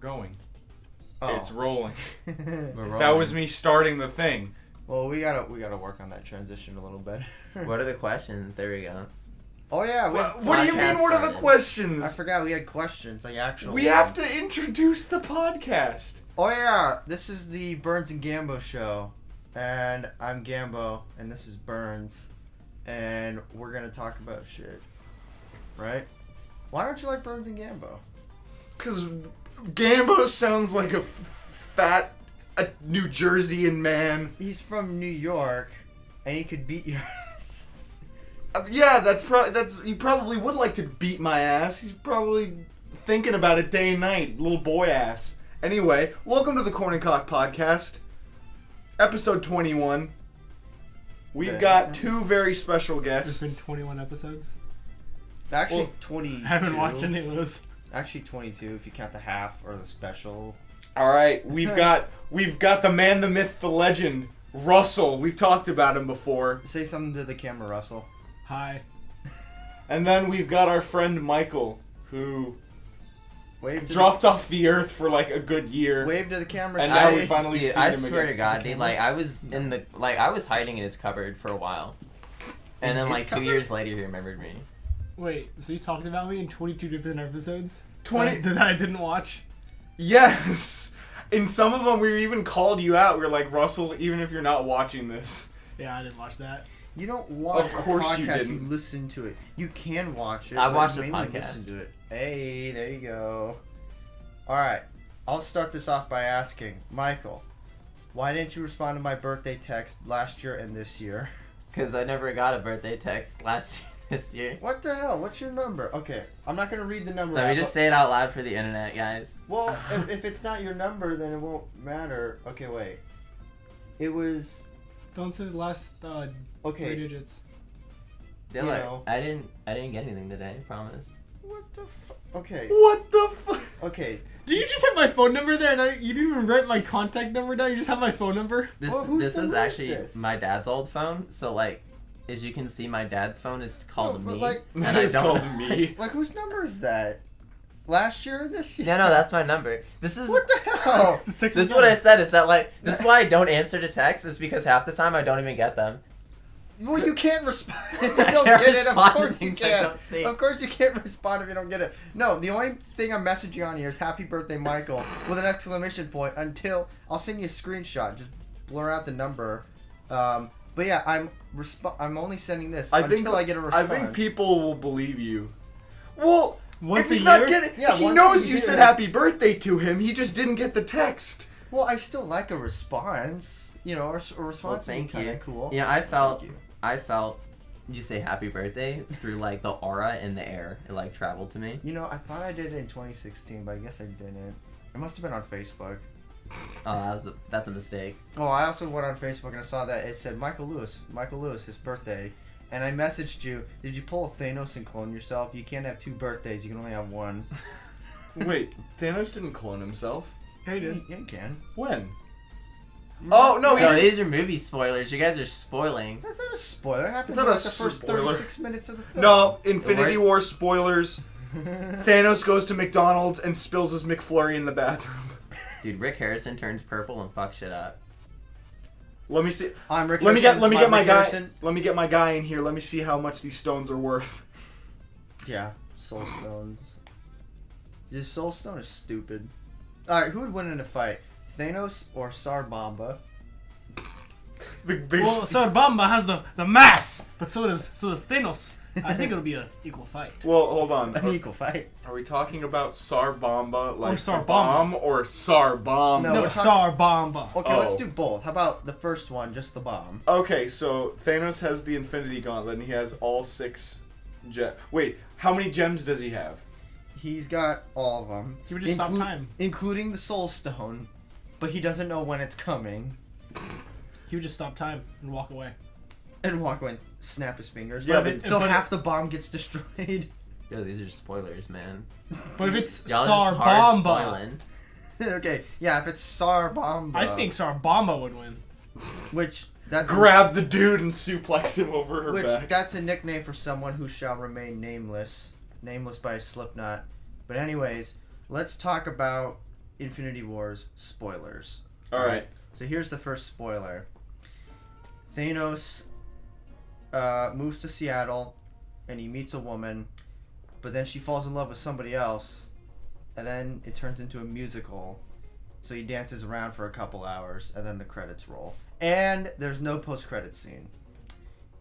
We're going. Oh. It's rolling. We're rolling. That was me starting the thing. Well, we gotta work on that transition a little bit. What are the questions? There we go. Oh yeah. What do you mean? What are the started. questions? I forgot we had questions, like actual. We have to introduce the podcast. Oh yeah, this is the Burns and Gambo show, and I'm Gambo, and this is Burns, and we're gonna talk about shit, right? Why don't you like Burns and Gambo? Because Gambo sounds like a fat New Jerseyan man. He's from New York, and he could beat your ass. Yeah, he probably would like to beat my ass. He's probably thinking about it day and night, little boy ass. Anyway, welcome to the Korn and Kock podcast, episode 21. We've got two very special guests. There's been 21 episodes. Actually, 20. I haven't watched any of those. Actually, 22 if you count the half or the special. All right, we've got the man, the myth, the legend, Russell. We've talked about him before. Say something to the camera, Russell. Hi. And then we've got our friend Michael, who Wave to dropped off the earth for like a good year. Wave to the camera. And now Shay. we finally Dude, see I him swear again. to God, dude, like I was hiding in his cupboard for a while, and then His like 2 cupboard? years later he remembered me. Wait, so you talked about me in 22 different episodes? 20 that I didn't watch? Yes. In some of them, we even called you out. We were like, Russell, even if you're not watching this. Yeah, I didn't watch that. You don't watch Of course a you podcast, didn't. you listen to it. You can watch it. I but watched you the mainly podcast. Listen to it. Hey, there you go. Alright, I'll start this off by asking, Michael, why didn't you respond to my birthday text last year and this year? Because I never got a birthday text last year, this year. What the hell? What's your number? Okay, I'm not going to read the number Let out, me just but- say it out loud for the internet, guys. Well, if it's not your number, then it won't matter. Okay, wait. It was... Don't say the last Okay. 3 digits. Dylan, know. I didn't get anything today, promise. What the fuck? Okay. What the fuck? Okay. Do you just have my phone number there? And you didn't even write my contact number down? You just have my phone number? This Well, whose this is number is actually this? my dad's old phone, so like, as you can see, my dad's phone is called No, but, me, like- and That I is don't. called me. Like, whose number is that? Last year or this year? No, that's my number. This is What the hell? Just text this is me what I down. said. Is that like this is why I don't answer to texts? Is because half the time I don't even get them. Well, you can't respond if you I don't can't get it. Of respond to course you things I can't. don't see. Of course you can't respond if you don't get it. No, the only thing I'm messaging on here is "Happy Birthday, Michael" with an exclamation point. Until I'll send you a screenshot. Just blur out the number. But yeah, I'm only sending this I until think I get a response. I think people will believe you. Well, Once if he's a not year? getting, Yeah, he once knows a you year. said happy birthday to him. He just didn't get the text. Well, I still like a response. You know, a response Well, would be thank kind you. of cool. You know, I felt Thank you. you say happy birthday through like the aura in the air. It like traveled to me. You know, I thought I did it in 2016, but I guess I didn't. It must have been on Facebook. Oh, that's a mistake. Oh, I also went on Facebook and I saw that it said Michael Lewis, his birthday. And I messaged you, did you pull a Thanos and clone yourself? You can't have 2 birthdays, you can only have one. Wait, Thanos didn't clone himself? Yeah, you did. Yeah, you can. When? Oh no, No, he these are movie spoilers. You guys are spoiling. That's not a spoiler. It happens It's not in a like the first spoiler. 36 minutes of the film. No, Infinity What? War spoilers. Thanos goes to McDonald's and spills his McFlurry in the bathroom. Dude, Rick Harrison turns purple and fucks shit up. Let me see. I'm Rick Let me Harrison, get my Rick guy. Harrison. Let me get my guy in here. Let me see how much these stones are worth. Yeah, Soul Stones. This Soul Stone is stupid. Alright, who would win in a fight? Thanos or Sarbamba? The big Well, Sarbamba has the mass, but so does Thanos. I think it'll be an equal fight. Well, hold on. An equal fight. Are we talking about Sarbamba like Sarbamba. the bomb or Sarbamba? No, No, we're Sarbamba. Okay, let's Oh. do both. How about the first one, just the bomb? Okay, so Thanos has the Infinity Gauntlet and he has all 6 gems. Wait, how many gems does he have? He's got all of them. He would just stop time. Including the Soul Stone. But he doesn't know when it's coming. He would just stop time and walk away. And walk away and snap his fingers. Yeah, but- so but- half the bomb gets destroyed. Yo, these are spoilers, man. But if it's Y'all just hard Sarbamba, spoiling. Okay, yeah, if it's Sarbamba. I think Sarbamba would win. Which, that's Grab the dude and suplex him over her Which, back. that's a nickname for someone who shall remain nameless. Nameless by a Slipknot. But anyways, let's talk about Infinity War's spoilers. All right. So here's the first spoiler. Thanos moves to Seattle, and he meets a woman, but then she falls in love with somebody else, and then it turns into a musical. So he dances around for a couple hours, and then the credits roll. And there's no post-credit scene.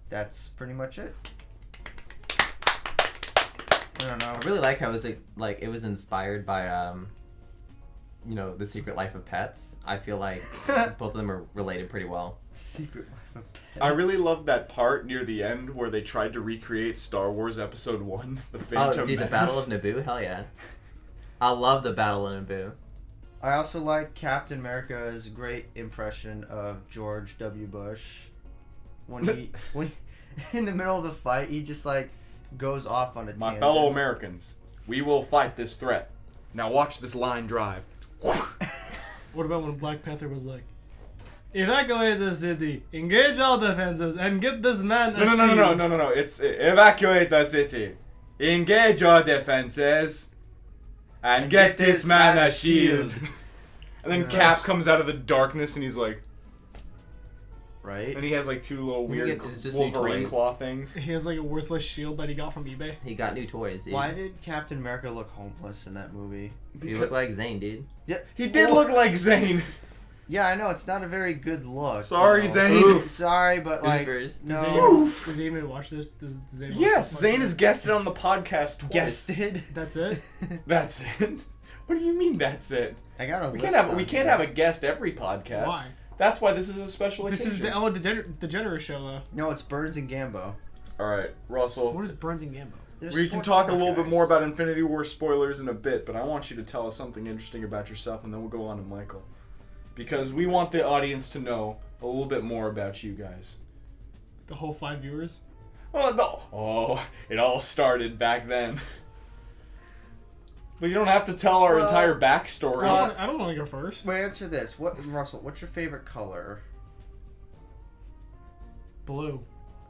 That's pretty much it. I don't know. I really like how it was inspired by The Secret Life of Pets. I feel like both of them are related pretty well. Secret Life of Pets. I really loved that part near the end where they tried to recreate Star Wars Episode 1, The Phantom Oh, dude, the Battle of Naboo? Hell yeah. I love the Battle of Naboo. I also like Captain America's great impression of George W. Bush. When he in the middle of the fight, he just like goes off on a My tangent. fellow Americans, we will fight this threat. Now watch this line drive. What about when Black Panther was like, evacuate the city, engage all defenses, and get this man a No. shield. It's evacuate the city, engage your defenses, and get this man a shield. And then Cap comes out of the darkness and he's like, Right? and he has like two little weird It's just new Wolverine toys. claw things. He has like a worthless shield that he got from eBay. He got new toys, dude. Why did Captain America look homeless in that movie? He looked like Zayn, dude. Yeah, He did look like Zayn. Yeah, I know it's not a very good look. Sorry, you know. Zayn. Oof. Sorry, but like Oofers. Does no. Zayn even watch this? Does Zayn watch Yes, this Zayn podcast? has guested on the podcast twice. Guested. That's it? That's it. What do you mean that's it? I got a We list can't have on we can't here. have a guest every podcast. Why? That's why this is a special This occasion. is the Ellen DeGeneres show, though. No, it's Burns and Gambo. All right, Russell. What is Burns and Gambo? They're We can sports talk a talk little bit guys. more about Infinity War spoilers in a bit, but I want you to tell us something interesting about yourself, and then we'll go on to Michael. Because we want the audience to know a little bit more about you guys. The whole 5 viewers? Oh, no. Oh, it all started back then. But you don't have to tell our Well, entire backstory. well, I don't want to go first. Wait, answer this. Russell, what's your favorite color? Blue.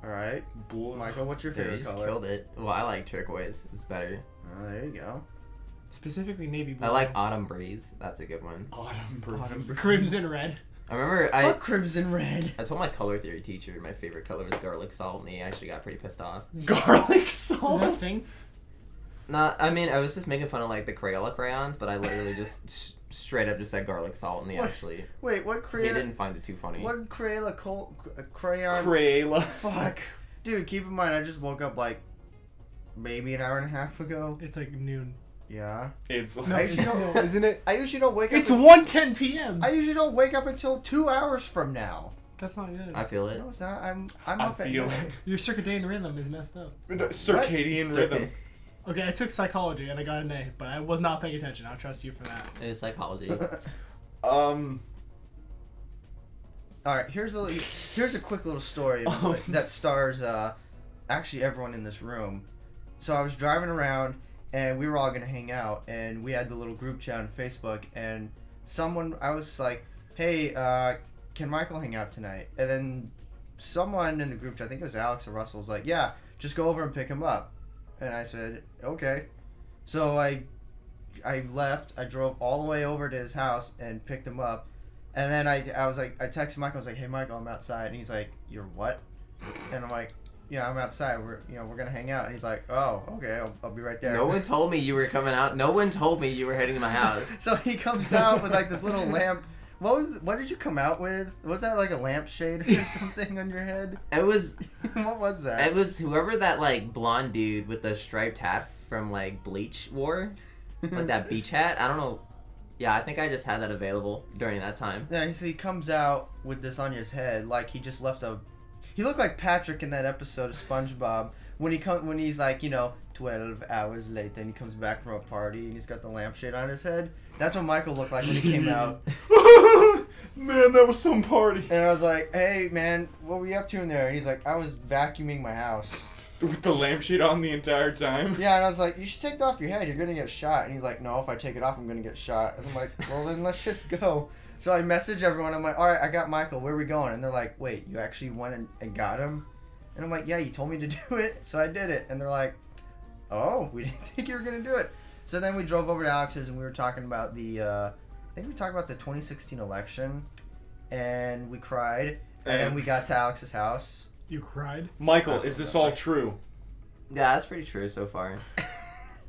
All right. Blue. Michael, what's your Dude, you favorite just color? killed it. Well, I like turquoise. It's better. Oh, there you go. Specifically navy blue. I like autumn breeze. That's a good one. Autumn breeze. Crimson red. I remember Fuck crimson red. I told my color theory teacher my favorite color was garlic salt, and he actually got pretty pissed off. Garlic Is salt. that a thing? Nah, I mean, I was just making fun of like the Crayola crayons, but I literally just straight up just said garlic salt, and he What? actually Wait, what he Crayola? didn't find it too funny. What Crayola crayon? Crayola. Fuck. Dude, keep in mind, I just woke up like maybe an hour and a half ago. It's like noon. Yeah. It's No, I usually no, isn't it? I usually don't wake up. It's 1:10 p.m. I usually don't wake up until 2 hours from now. That's not good. I feel it. No, it's not. I'm I up at feel night. it. Your circadian rhythm is messed up. Circadian It's rhythm. okay. Okay, I took psychology and I got an A, but I was not paying attention. I'll trust you for that. It is psychology. All right, here's a quick little story that stars actually everyone in this room. So I was driving around and we were all gonna hang out, and we had the little group chat on Facebook, and I was like, hey, can Michael hang out tonight? And then someone in the group chat, I think it was Alex or Russell, was like, yeah, just go over and pick him up. And I said, okay. So I left. I drove all the way over to his house and picked him up. And then I was like, I texted Michael. I was like, hey Michael, I'm outside. And he's like, you're what? And I'm like, yeah, I'm outside. We're gonna hang out. And he's like, oh, okay, I'll be right there. No one told me you were coming out. No one told me you were heading to my house. So he comes out with like this little lamp. What did you come out with? Was that like a lampshade or something on your head? It was What was that? it was whoever that like blonde dude with the striped hat from like Bleach wore, like that beach hat. I don't know. Yeah, I think I just had that available during that time. Yeah, so he comes out with this on his head, like he just left a. He looked like Patrick in that episode of SpongeBob when he's like 12 hours later and he comes back from a party and he's got the lampshade on his head. That's what Michael looked like when he came out. Man, that was some party. And I was like, hey man, what were you up to in there? And he's like, I was vacuuming my house. With the lampshade on the entire time. Yeah, and I was like, you should take it off your head, you're gonna get shot. And he's like, no, if I take it off, I'm gonna get shot. And I'm like, well then let's just go. So I message everyone, I'm like, alright, I got Michael, where are we going? And they're like, wait, you actually went and got him? And I'm like, yeah, you told me to do it, so I did it. And they're like, oh, we didn't think you were gonna do it. So then we drove over to Alex's and we were talking about the think we talked about the 2016 election, and we cried, and then we got to Alex's house. You cried? Michael, is this all true? Yeah, that's pretty true so far.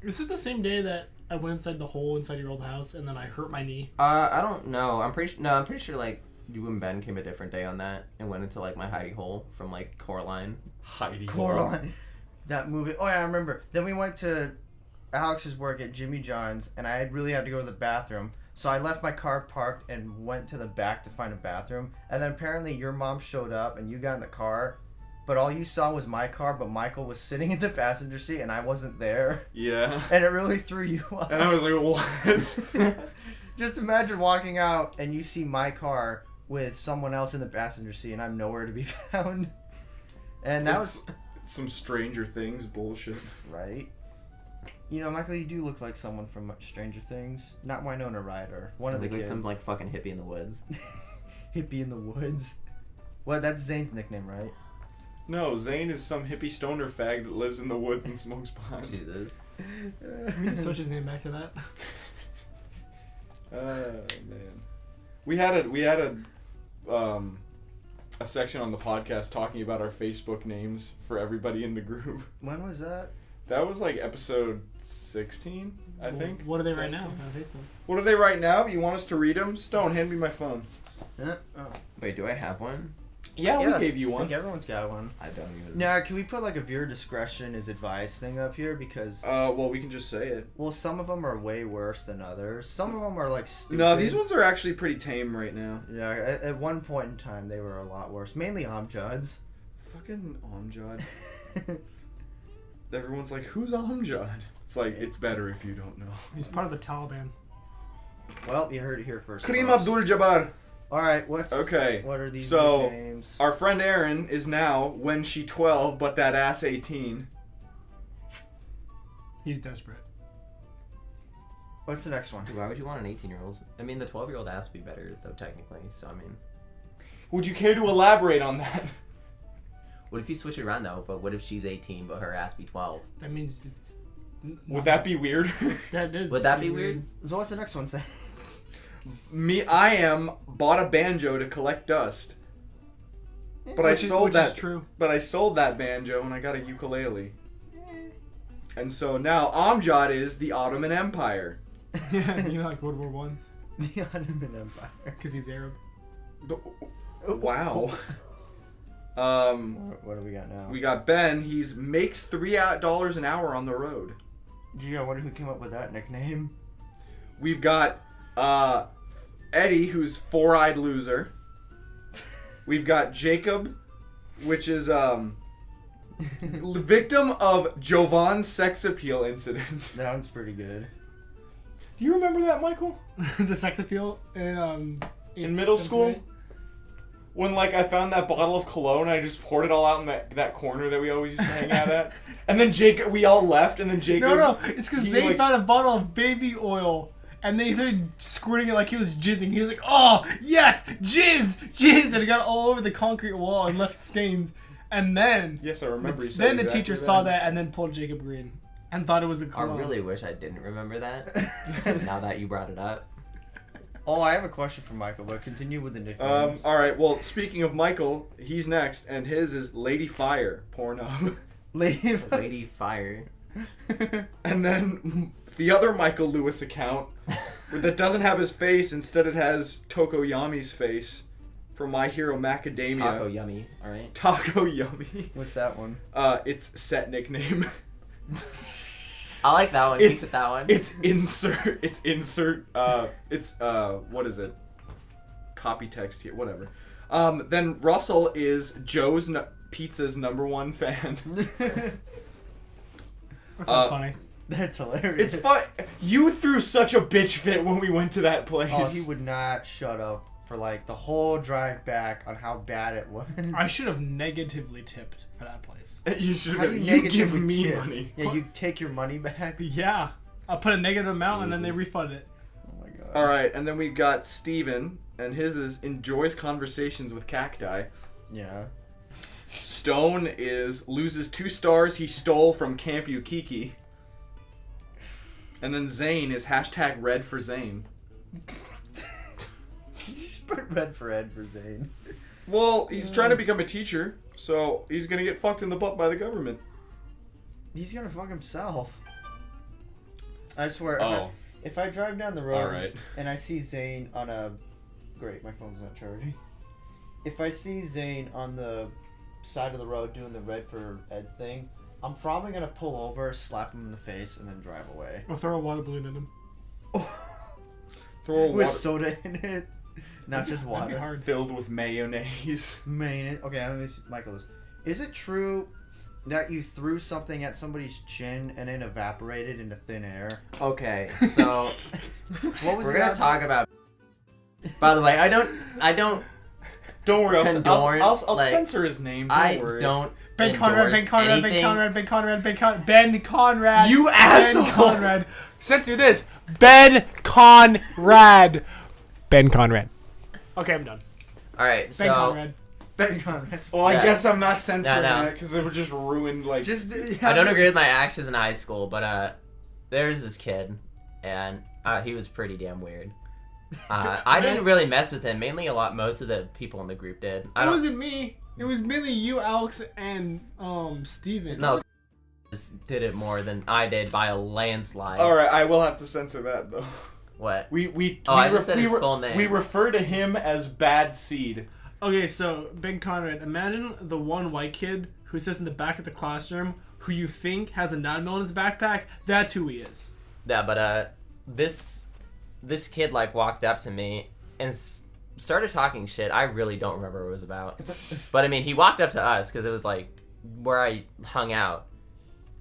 Is it the same day that I went inside the hole inside your old house and then I hurt my knee? I don't know. I'm pretty sure like you and Ben came a different day on that and went into like my hidey hole from like Coraline. Coraline. That movie. Oh yeah, I remember. Then we went to Alex's work at Jimmy John's, and I really had to go to the bathroom. So I left my car parked and went to the back to find a bathroom. And then apparently your mom showed up and you got in the car, but all you saw was my car, but Michael was sitting in the passenger seat and I wasn't there. Yeah. And it really threw you off. And I was like, what? Just imagine walking out and you see my car with someone else in the passenger seat and I'm nowhere to be found. And that was some Stranger Things bullshit. right. You know, Michael, you do look like someone from Stranger Things. Not Winona Ryder. One of the Like kids. some like fucking hippie in the woods. Hippie in the woods. Well, that's Zane's nickname, right? No, Zane is some hippie stoner fag that lives in the woods and smokes pot. Jesus. We can switch his name back to that. Man, we had a section on the podcast talking about our Facebook names for everybody in the group. When was that? That was like episode 16, I think. What are they right now on Facebook? What are they right now? You want us to read them? Stone, hand me my phone. Oh. Wait, do I have one? Yeah, we gave you I one. think everyone's got one. I don't even. Now, can we put like a viewer discretion is advised thing up here? Because, Well, we can just say it. well, some of them are way worse than others. Some of them are like stupid. No, these ones are actually pretty tame right now. Yeah, at one point in time, they were a lot worse. Mainly Amjad's. Fucking Amjad. Everyone's like, who's Amjad? It's like, it's better if you don't know. He's part of the Taliban. Well, you heard it here first. Kareem folks. Abdul-Jabbar. All right, what are these So, names? our friend Erin is now, when she 12, but that ass 18. He's desperate. What's the next one? Dude, why would you want an 18-year-old? I mean, the 12-year-old ass would be better though, technically. So I mean, Would you care to elaborate on that? what if you switch it around though? But what if she's 18 but her ass be 12? That means it's... Would that be weird? That is Would that be weird? So what's the next one say? Bought a banjo to collect dust. But I sold that. Which is true. But I sold that banjo and I got a ukulele. And so now Amjad is the Ottoman Empire. Yeah, you know, like World War One, The Ottoman Empire. because he's Arab. Wow. What do we got now? We got Ben. He's makes $3 an hour on the road. Gee, I wonder who came up with that nickname. We've got Eddie, who's four-eyed loser. We've got Jacob, which is victim of Jovan's sex appeal incident. That one's pretty good. Do you remember that, Michael? The sex appeal in middle school? When, like, I found that bottle of cologne, I just poured it all out in that corner that we always used to hang out at. And then Jacob, we all left, and then Jacob... No, it's because he, Zane like- found a bottle of baby oil, and then he started squirting it like he was jizzing. He was like, oh, yes, jizz, and it got all over the concrete wall and left stains. And then... Yes, I remember you Then said the exactly teacher saw that and then pulled Jacob Green. And thought it was a I cologne. really wish I didn't remember that. Now that you brought it up. Oh, I have a question for Michael, but continue with the nicknames. Alright, well, speaking of Michael, he's next, and his is Lady Fire, Pornhub. Lady Fire. And then the other Michael Lewis account that doesn't have his face, instead it has Tokoyami's face from My Hero Macadamia. It's taco yummy, alright? Taco Yummy. What's that one? It's set nickname. I like that one. Keep it that one. It's what is it? Copy text here, whatever. Then Russell is Joe's Pizza's #1 fan. That's not funny. That's hilarious. It's fun. You threw such a bitch fit when we went to that place. Oh, he would not shut up for like the whole drive back on how bad it was. I should have negatively tipped for that place. You should How have. do You give negatively me tip? money. Yeah, you take your money back. Yeah. I'll put a negative amount and then they Jesus. refund it. Oh my god. All right, and then we've got Steven, and his is enjoys conversations with cacti. Yeah. Stone is loses 2 stars he stole from Camp Yukiki. And then Zane is #red for Zane. Just put red for Ed for Zane. Well, he's trying to become a teacher, so he's gonna get fucked in the butt by the government. He's gonna fuck himself. I swear. Oh. If I drive down the road Alright. and I see Zane on a... Great, my phone's not charging. If I see Zane on the side of the road doing the red for Ed thing, I'm probably gonna pull over, slap him in the face, and then drive away. Or throw a water balloon at him. Throw a With water soda in it. Not just That'd be water. hard. filled with mayonnaise. Okay, let me see. Michael, this. Is it true that you threw something at somebody's chin and it evaporated into thin air? Okay, so What was we're it gonna talk about. By the way, I don't. Don't worry, Condorn, I'll like, censor his name. Don't I worry. don't. Ben Conrad, Ben Conrad, Ben Conrad, Ben Conrad, Ben Conrad, Ben Conrad. You asshole! Ben Conrad. Censor this. Ben Conrad. Ben Conrad. Okay, I'm done. All right, Ben so Conrad. Ben Conrad. Well, I Yeah. guess I'm not censoring No. that because they would just ruin like. Just. I don't agree with my actions in high school, but there's this kid, and he was pretty damn weird. I didn't really mess with him. Mainly, most of the people in the group did. It wasn't me. It was mainly you, Alex, and Steven. No, did it more than I did by a landslide. All right, I will have to censor that though. What? I just said his full name. We refer to him as Bad Seed. Okay, so Ben Conrad, imagine the one white kid who sits in the back of the classroom who you think has a 9mm in his backpack. That's who he is. Yeah, but this kid like walked up to me and started talking shit. I really don't remember what it was about. But I mean, he walked up to us because it was like where I hung out,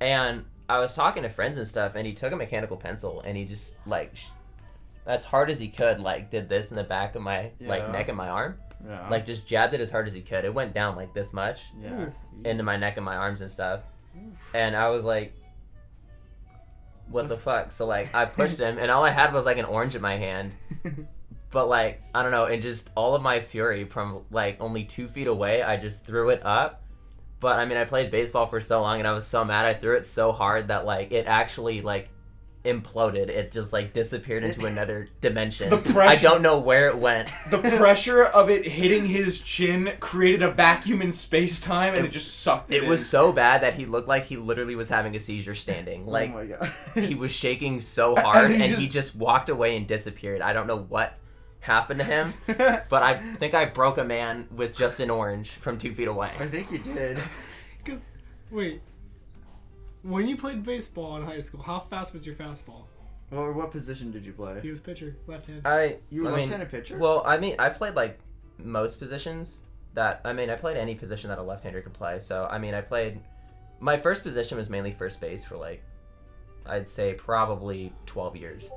and I was talking to friends and stuff, and he took a mechanical pencil and he just like as hard as he could like did this in the back of my like neck and my arm. Yeah. Like just jabbed it as hard as he could. It went down like this much Yeah. into my neck and my arms and stuff. And I was like, what the fuck? So like I pushed him and all I had was like an orange in my hand. But like, I don't know, and just all of my fury from like only 2 feet away, I just threw it up. But I mean, I played baseball for so long and I was so mad. I threw it so hard that like it actually like imploded. It just like disappeared into another dimension. The pressure- I don't know where it went. The pressure of it hitting his chin created a vacuum in space-time, and it just sucked it It in. was so bad that he looked like he literally was having a seizure standing. Like, oh my god. he was shaking so hard, And and he he just walked away and disappeared. I don't know what happened to him, but I think I broke a man with just an orange from 2 feet away. I think you did. Because, wait, when you played baseball in high school, how fast was your fastball? Well, what position did you play? He was pitcher, left hand. You were I mean, left-handed pitcher? Well, I mean, I played like most positions I played any position that a left-hander could play. So, I mean, my first position was mainly first base for like, I'd say probably 12 years.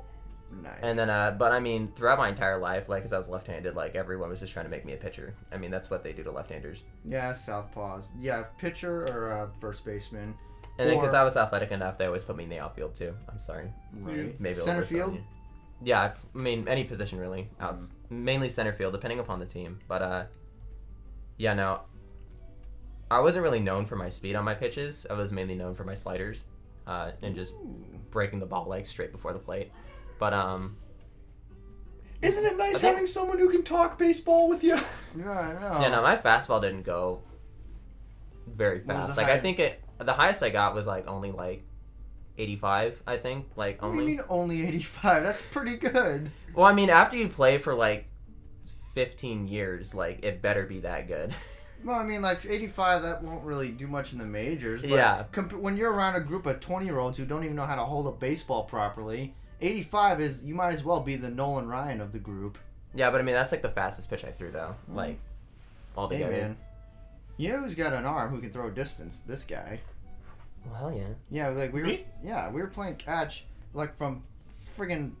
Nice. And then, but I mean, throughout my entire life, like, because I was left-handed, like, everyone was just trying to make me a pitcher. I mean, that's what they do to left-handers. Yeah, southpaws. Yeah, pitcher or first baseman. And then, because Or- I was athletic enough, they always put me in the outfield, too. I'm sorry. Right. Maybe a Center little field? Yeah, I mean, any position, really. Mainly center field, depending upon the team. But, yeah, no. I wasn't really known for my speed on my pitches. I was mainly known for my sliders and just breaking the ball, like, straight before the plate. But, Isn't it nice I think- having someone who can talk baseball with you? Yeah, I know. yeah, no, my fastball didn't go very What was fast. the Like, I high- think the highest I got was, like, only, like, 85, I think. Like, What do only. you mean only 85? That's pretty good. Well, I mean, after you play for, like, 15 years, like, it better be that good. Well, I mean, like 85, that won't really do much in the majors. But Yeah. when you're around a group of 20-year-olds who don't even know how to hold a baseball properly, 85 is, you might as well be the Nolan Ryan of the group. Yeah, but I mean, that's, like, the fastest pitch I threw, though. Like, Hey, altogether. man. You know who's got an arm who can throw distance? This guy. Well, hell yeah. Yeah, like we were. Me? Yeah, we were playing catch like from friggin'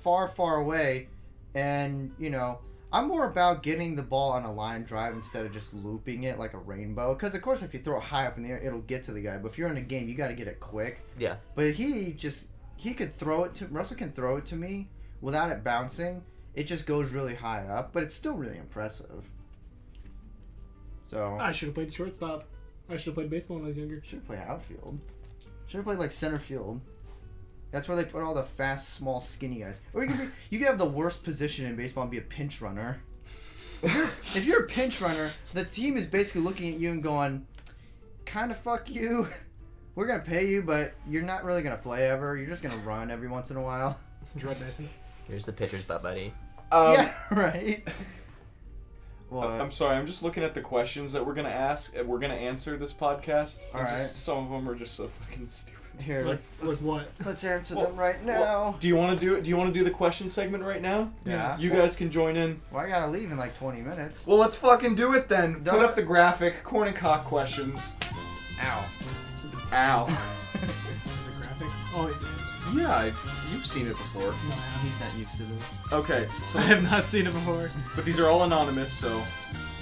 far, far away, and you know, I'm more about getting the ball on a line drive instead of just looping it like a rainbow. Because of course, if you throw it high up in the air, it'll get to the guy. But if you're in a game, you got to get it quick. Yeah. But he could throw it to Russell can throw it to me without it bouncing. It just goes really high up, but it's still really impressive. So I should have played shortstop. I should have played baseball when I was younger. should play outfield. Should have played like center field. That's where they put all the fast, small, skinny guys. Or you could have the worst position in baseball and be a pinch runner. if you're a pinch runner, the team is basically looking at you and going, kind of fuck you. We're going to pay you, but you're not really going to play ever. You're just going to run every once in a while. Dread Dyson. Here's the pitcher's butt, buddy. Yeah, right. What? I'm sorry, I'm just looking at the questions that we're gonna ask and we're gonna answer this podcast. All And right. just, some of them are just so fucking stupid. Here, Like what? let's answer Well, them right now. Well, do you want to do the question segment right now? Yeah. You guys can join in. Well, I gotta leave in like 20 minutes. Well, let's fucking do it then. Done. Put up the graphic. Korn and Kock questions. Ow. Ow. Is it graphic? Oh, it's. Yeah, you've seen it before. No, I haven't. He's not used to this. Okay, I have not seen it before. but these are all anonymous, so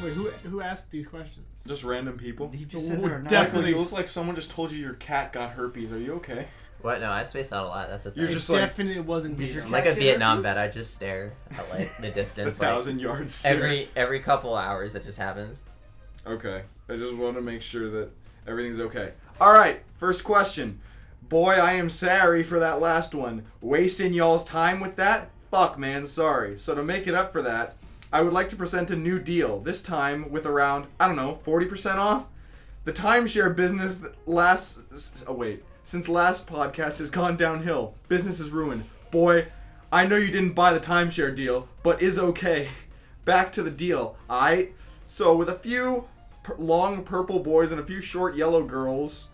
Wait, who asked these questions? just random people. He just said they're not. Definitely. Michael, you look like someone just told you your cat got herpes. Are you okay? What? No, I space out a lot. That's the thing. You're It just like definitely wasn't Did me. your though. I'm like cat a get Vietnam herpes? vet. I just stare at like the A distance. Like, 1,000 yard stare. every couple hours, it just happens. Okay. I just want to make sure that everything's okay. All right. First question. Boy, I am sorry for that last one. Wasting y'all's time with that? Fuck, man. Sorry. So to make it up for that, I would like to present a new deal. This time with around, I don't know, 40% off? The timeshare business since last podcast has gone downhill. Business is ruined. Boy, I know you didn't buy the timeshare deal, but is okay. Back to the deal. So with a few long purple boys and a few short yellow girls,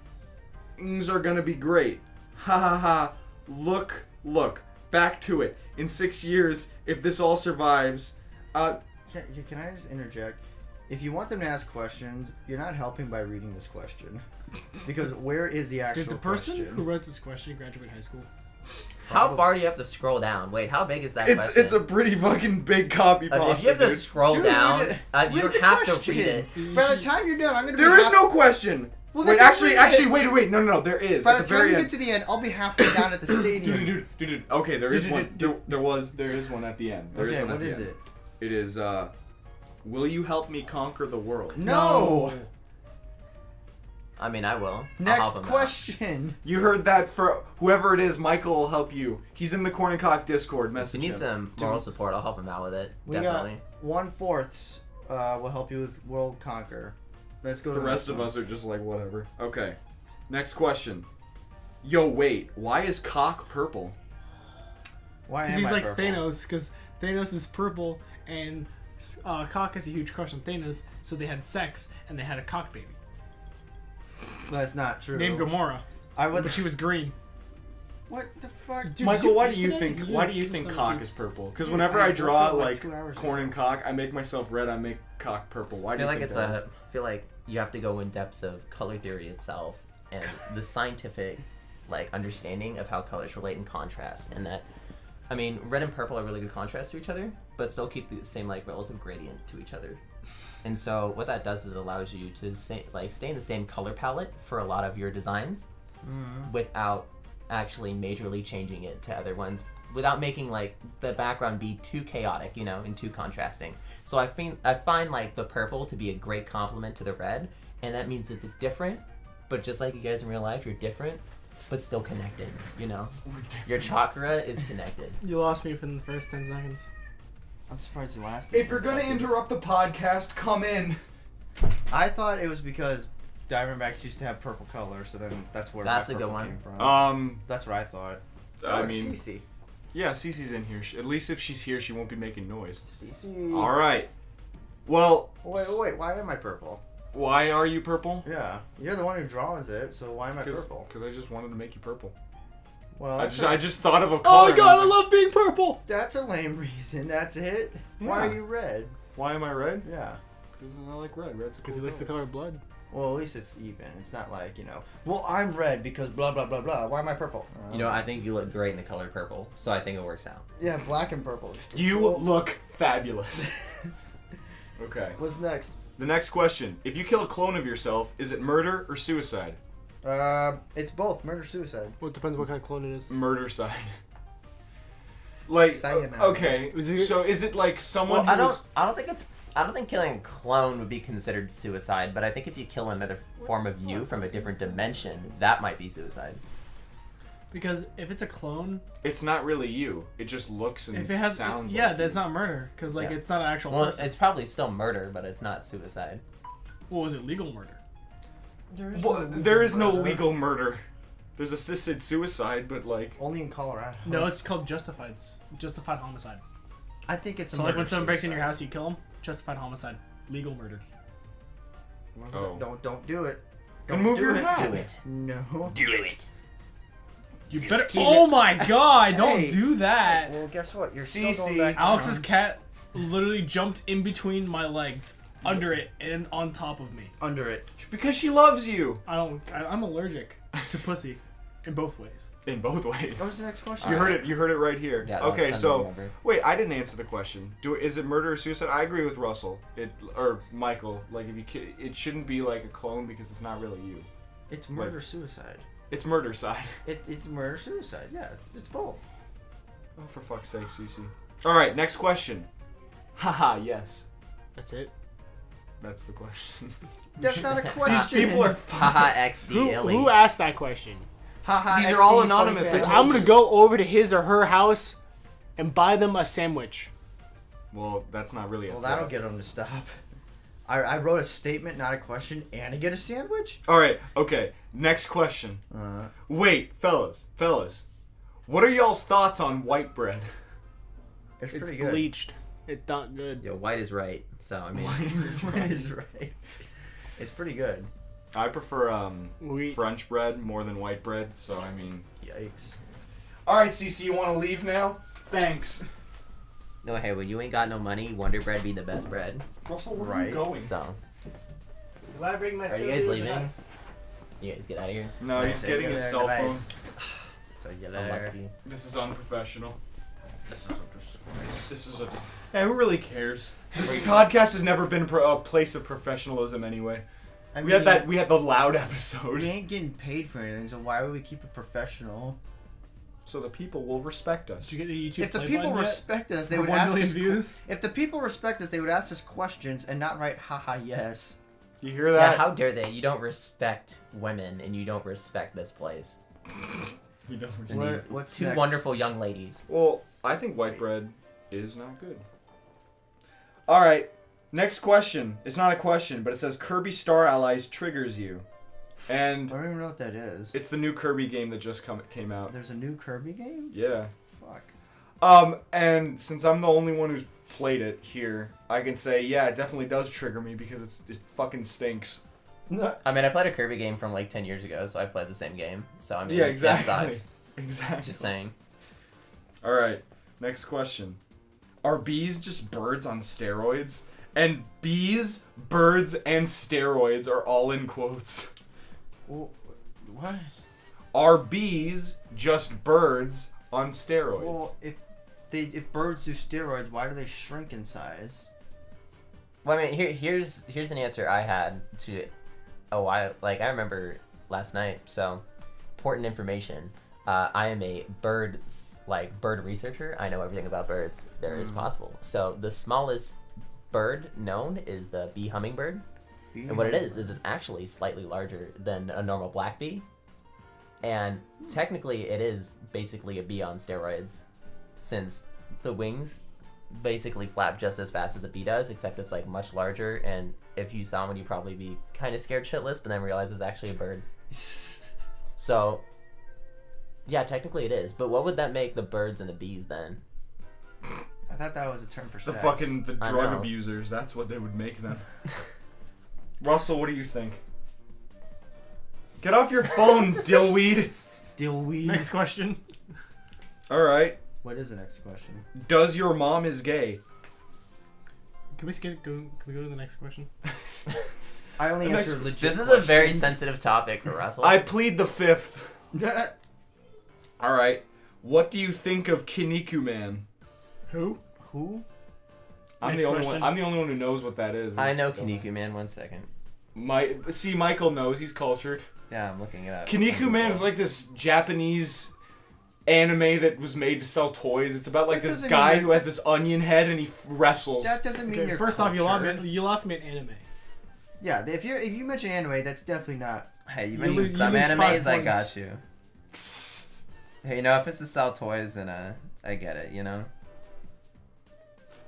things are gonna be great. Ha ha ha. Look. Back to it. In 6 years, if this all survives, Can I just interject? If you want them to ask questions, you're not helping by reading this question. Because where is the actual Did the person question? who wrote this question graduate high school? How far do you have to scroll down? Wait, how big is that it's question? it's a pretty fucking big copy pasta, if you have to dude. scroll Dude, down, read you the have question. to read it. By the time you're done, I'm gonna be There is no question. Well, wait, then actually, read it. wait, no, there is. By At the the time very you end. get to the end, I'll be halfway down at the stadium. Dude. Okay, there is one. There is one at the end. There is Okay, one at what the is end. it? It is, will you help me conquer the world? No. I mean, I will. I'll Next help him out. question. You heard that for whoever it is, Michael will help you. He's in the Korn and Kock Discord. If Message you need him. some moral support, I'll help him out with it. We Definitely. got 1/4 will help you with World Conquer. Let's go to The rest of us are just like, whatever. Okay. Next question. Yo, wait. Why is Kock purple? Why Because am he's I like purple? Thanos, because Thanos is purple, and Cock has a huge crush on Thanos, so they had sex, and they had a cock baby. That's not true. Named Gamora, I would. but she was green. What the fuck? Dude, Michael, why do did you you think today? why do you Yeah, think it's Kock not is juice. purple? Because Dude, whenever I I draw woke up like like 2 hours Korn ago. and Kock, I make myself red. I make Kock purple. Why I do feel you like think it's that a. is? I feel like you have to go in depths of color theory itself and the scientific, like, understanding of how colors relate in contrast, and that. I mean, red and purple are really good contrast to each other, but still keep the same like relative gradient to each other. And so what that does is it allows you to stay in the same color palette for a lot of your designs without actually majorly changing it to other ones, without making like the background be too chaotic, you know, and too contrasting. So I find like the purple to be a great complement to the red, and that means it's different, but just like you guys in real life, you're different, but still connected, you know? Your chakra is connected. You lost me for the first 10 seconds. I'm surprised you lasted. If you're 10 gonna seconds. interrupt the podcast, come in. I thought it was because Diamondbacks used to have purple color, so then that's where That's my a good purple one. came from. Um, That's what I thought. I Oh, it's mean, Cece. yeah, Cece's in here. At least if she's here, she won't be making noise. Cece. All right. Well, Wait. Why am I purple? why are you purple? Yeah, you're the one who draws it, so why am I purple? Because I just wanted to make you purple. Well, I just thought of a Oh color. my god, I and was like, love being purple! that's a lame reason. That's it. Why Yeah. are you red? Why am I red? Yeah. Because I like red. Red's a Because cool he likes the color. color of blood. Well, at least it's even. It's not like, you know, well, I'm red because blah, blah, blah, blah. Why am I purple? You know, I think you look great in the color purple, so I think it works out. Yeah, black and purple. It's pretty You cool. look fabulous. Okay. What's next? The next question. If you kill a clone of yourself, is it murder or suicide? It's both murder suicide. Well, it depends what kind of clone it is. Murder side. Like, Cyanide. okay. Is it- So is it like someone Well, who was... I don't think killing a clone would be considered suicide, but I think if you kill another form of you from a different dimension, that might be suicide. Because if it's a clone, It's not really you. It just looks and if it has, sounds yeah, like that's you. not murder. Because like Yeah. it's not an actual Well, person. it's probably still murder, but it's not suicide. What was it? Legal murder. There is no legal murder. There's assisted suicide, but like... Only in Colorado. No, it's called justified homicide. I think it's a So like when murder someone breaks in your suicide. house, you kill them. Justified homicide. Legal murder. Oh. Don't do it. Then Don't move do your it. hat. Do it. No. Do it. You better. Keep Oh it. my God! Don't Hey. do that. Well, guess what? You're CC. still going back. Alex's down. cat literally jumped in between my legs, under it, and on top of me. Under it. Because she loves you. I'm allergic to pussy, in both ways. In both ways. What was the next question? You heard it. You heard it right here. Yeah, Okay, that's so something to remember. wait, I didn't answer the question. Is it murder or suicide? I agree with Russell. Or Michael. Like if it shouldn't be like a clone because it's not really you. It's murder suicide. It's murder side. It's murder suicide. Yeah, it's both. Oh, for fuck's sake, Cece. All right, next question. Haha, yes. That's it. That's the question. That's not a question. People are. Haha, XD, illy. Who asked that question? Haha, These are XD, all funny anonymous, fan. I told I'm gonna go over to his or her house and buy them a sandwich. Well, that's not really a Well, threat. that'll get them to stop. I wrote a statement, not a question, and I get a sandwich? All right, okay. Next question. Wait, fellas. What are y'all's thoughts on white bread? It's It's pretty good. bleached. It's not good. Yo, white is right. So I mean, This one is right. It's pretty good. I prefer Wheat. French bread more than white bread, so I mean. Yikes. All right, Cece, you want to leave now? Thanks. no, hey, when you ain't got no money, Wonder Bread be the best bread. Russell, where are Right. you going? So, Will I bring my are you guys leaving? You guys get out of here. No, he's getting his cell phone. So you Unlucky. This is unprofessional. This is a. Hey, who really cares? This podcast has never been a place of professionalism anyway. I We had that. We had the loud episode, We ain't getting paid for anything, so why would we keep it professional? so the people will respect us. Did you get the YouTube If the play people button yet? respect us, they For would 1 ask million us. views? If the people respect us, they would ask us questions and not write haha yes. You hear Yeah, that? how dare they? You don't respect women, and you don't respect this place. You don't And What- these what's two next? wonderful young ladies. Well, I think white bread is not good. All right, next question. It's not a question, but it says Kirby Star Allies triggers you, and I don't even know what that is. it's the new Kirby game that just came out. There's a new Kirby game? Yeah. Fuck. And since I'm the only one who's played it here, I can say yeah, it definitely does trigger me because it fucking stinks. I mean, I played a Kirby game from like 10 years ago, so I've played the same game. So I mean, Yeah, that exactly. sucks. Exactly. Just saying. All right, next question. Are bees just birds on steroids? And bees, birds, and steroids are all in quotes. Well, what? Are bees just birds on steroids? Well, if birds do steroids, why do they shrink in size? Well, I mean, here's an answer I had to a while. Like I remember last night. So, important information. I am a bird researcher. I know everything about birds there is possible. So the smallest bird known is the bee hummingbird, and what it is it's actually slightly larger than a normal black bee, and technically it is basically a bee on steroids, since the wings basically flap just as fast as a bee does, except it's like much larger, and if you saw one you'd probably be kind of scared shitless, but then realize it's actually a bird. So yeah, technically it is, but what would that make the birds and the bees then? I thought that was a term for the sex. fucking I drug know. abusers. That's what they would make them. Russell, what do you think? Get off your phone, dillweed. Dillweed. Next question. All right. What is the next question? Does your mom is gay? Can we go to the next question? I only The answer next- legit This is a very questions. sensitive topic for Russell. I plead the fifth. All right. What do you think of Kinniku Man? Who? Who? I'm Next the only question. one. I'm the only one who knows what that is. I know Kinniku Man. 1 second. Michael knows. He's cultured. Yeah, I'm looking it up. Kinniku Man is like this Japanese anime that was made to sell toys. It's about like That this doesn't guy mean- who has this onion head and he wrestles. That doesn't mean Okay, you're first off, cultured. you lost me at anime. Yeah, if you mention anime, that's definitely not. Hey, you You mentioned lose- you some lose 5 animes, I points. got you. Hey, you know, if it's to sell toys, then I get it. You know.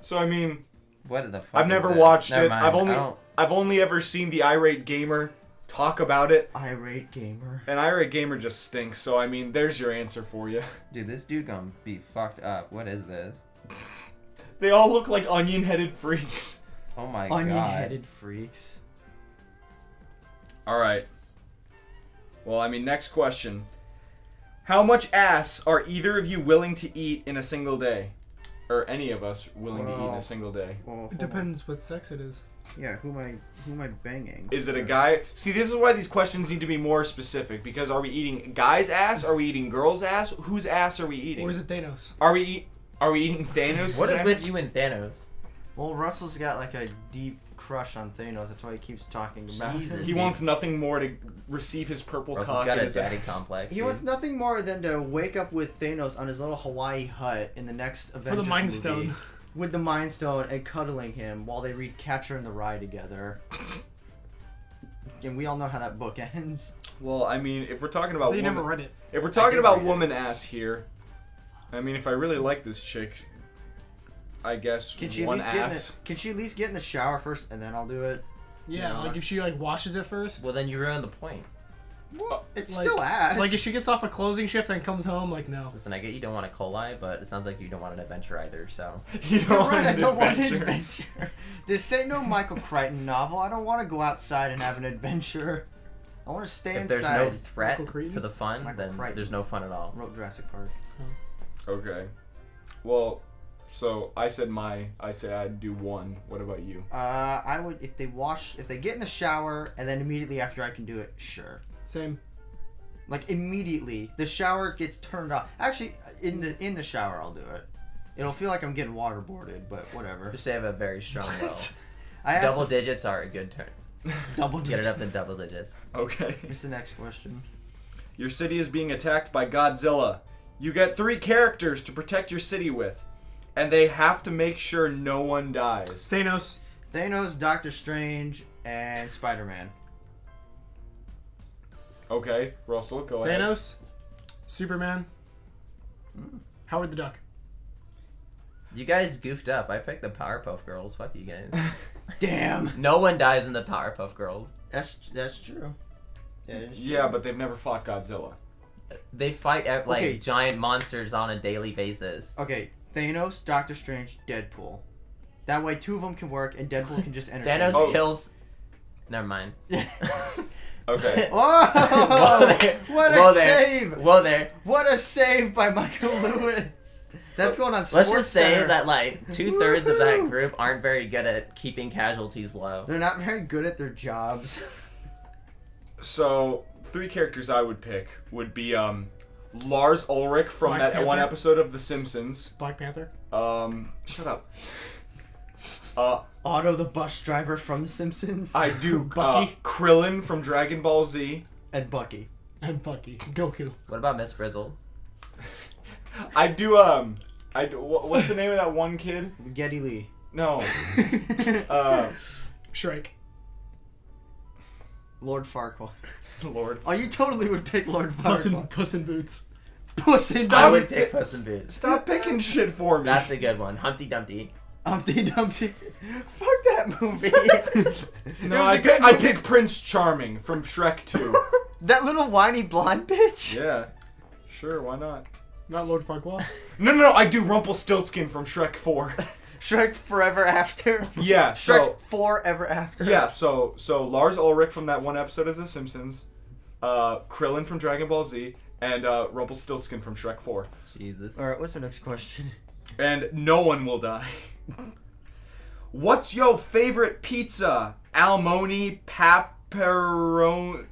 So I mean, What the fuck? I've is never this? watched Never it. mind. I've only ever seen the Irate Gamer talk about it, Irate gamer. and Irate Gamer just stinks. So I mean, there's your answer for you. Dude, this dude gonna be fucked up. What is this? They all look like onion-headed freaks. Oh my god. Onion-headed freaks. All right. Well, I mean, next question. How much ass are either of you willing to eat in a single day? Or any of us willing to eat in a single day? Well, It depends what sex it is. Yeah, who am I banging? Is it a guy? See, this is why these questions need to be more specific. Because are we eating guys' ass? Are we eating girls' ass? Whose ass are we eating? Or is it Thanos? Are we eating Thanos? What is ass? with you and Thanos? Well, Russell's got like a deep crush on Thanos. That's why he keeps talking about Jesus. it. He wants nothing more to receive his purple Russell's cock got in a his daddy ass. complex. He dude. wants nothing more than to wake up with Thanos on his little Hawaii hut in the next Avengers For the Mind movie Stone. with the Mind Stone and cuddling him while they read Catcher in the Rye together. And we all know how that book ends. Well, I mean, if we're talking about They woman, never read it. if we're talking did about read it. woman ass here, I mean, if I really like this chick, I guess Can she at one least get in ass. can she at least get in the shower first and then I'll do it? Yeah, No. like if she like washes it first. Well, then you ruined the point. Well, it's Like- still ass. Like if she gets off a closing shift and comes home, like no. Listen, I get you don't want a coli, but it sounds like you don't want an adventure either. So You You're don't right, want I an don't want an adventure. adventure. This ain't no Michael Crichton novel. I don't want to go outside and have an adventure. I want to stay if inside. there's no threat Michael Crichton? to the fun, Michael then Crichton. there's no fun at all. Wrote Jurassic Park. Okay. Well, so I said I'd do one. What about you? I would if they get in the shower and then immediately after I can do it. Sure. Same. Like immediately, the shower gets turned off. Actually, in the shower, I'll do it. It'll feel like I'm getting waterboarded, but whatever. Just say I have a very strong will. I asked Double digits are a good turn. double Get it up in digits. double digits. Okay. What's the next question? Your city is being attacked by Godzilla. You get 3 characters to protect your city with, and they have to make sure no one dies. Thanos. Thanos, Doctor Strange, and Spider-Man. Okay, Russell, go ahead. Thanos. Superman. Howard the Duck. You guys goofed up. I picked the Powerpuff Girls. Fuck you guys. Damn. No one dies in the Powerpuff Girls. That's true. Yeah, it is true. Yeah, but they've never fought Godzilla. They fight like Okay. giant monsters on a daily basis. Okay, Thanos, Doctor Strange, Deadpool. That way 2 of them can work and Deadpool can just entertain. Thanos Oh. kills. Never mind. Okay. Whoa! Whoa there. What a Whoa there. save! Whoa there. What a save by Michael Lewis! That's going on Let's Sports just say Center. that like 2/3 of that Woohoo! group aren't very good at keeping casualties low. They're not very good at their jobs. So, 3 characters I would pick would be Lars Ulrich from Black that one Panther? episode of The Simpsons. Black Panther. Shut up. Otto the bus driver from The Simpsons. I do Bucky? Krillin from Dragon Ball Z. And Bucky. And Bucky. Goku. What about Miss Frizzle? I do what's the name of that one kid? Geddy Lee. No. Shrek. Lord Farquaad. Lord. Oh, you totally would pick Lord Puss in, Farquaad. Puss in Boots. Puss in Stop I it. would pick Puss in Boots. Stop picking shit for me. That's a good one. Humpty Dumpty. Humpty Dumpty. Fuck that movie. No, It was a good I movie. pick Prince Charming from Shrek 2. That little whiny blonde bitch. Yeah. Sure, why not? Not Lord Farquaad. No, I do Rumpelstiltskin from Shrek 4. Shrek Forever After. Yeah, Shrek so Forever After. yeah, so Lars Ulrich from that one episode of The Simpsons, Krillin from Dragon Ball Z, and Rumpelstiltskin from Shrek 4. Jesus. All right, what's the next question? And no one will die. What's your favorite pizza? Almoni, Papazzaroni,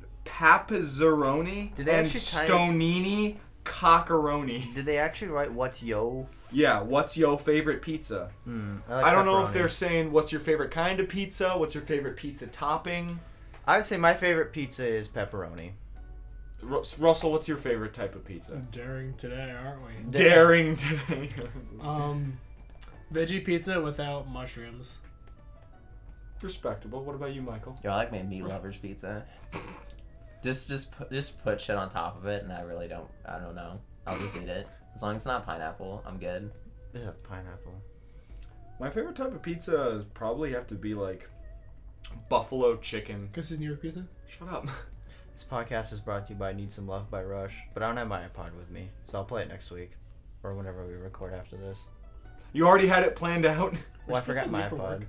Did they and actually type- Stonini Cockeroni. Did they actually write "What's yo"? Yeah, what's your favorite pizza? I don't know if they're saying what's your favorite kind of pizza, what's your favorite pizza topping. I would say my favorite pizza is pepperoni. Russell, what's your favorite type of pizza? Daring today, aren't we? Daring today. Veggie pizza without mushrooms. Respectable. What about you, Michael? Yo, I like my meat lovers pizza. Just put shit on top of it, and I don't know. I'll just eat it. As long as it's not pineapple, I'm good. Yeah, pineapple. My favorite type of pizza is probably have to be like buffalo chicken. This is New York pizza. Shut up. This podcast is brought to you by Need Some Love by Rush, but I don't have my iPod with me, so I'll play it next week or whenever we record after this. You already had it planned out. Well, I supposed forgot to my leave for iPod. work.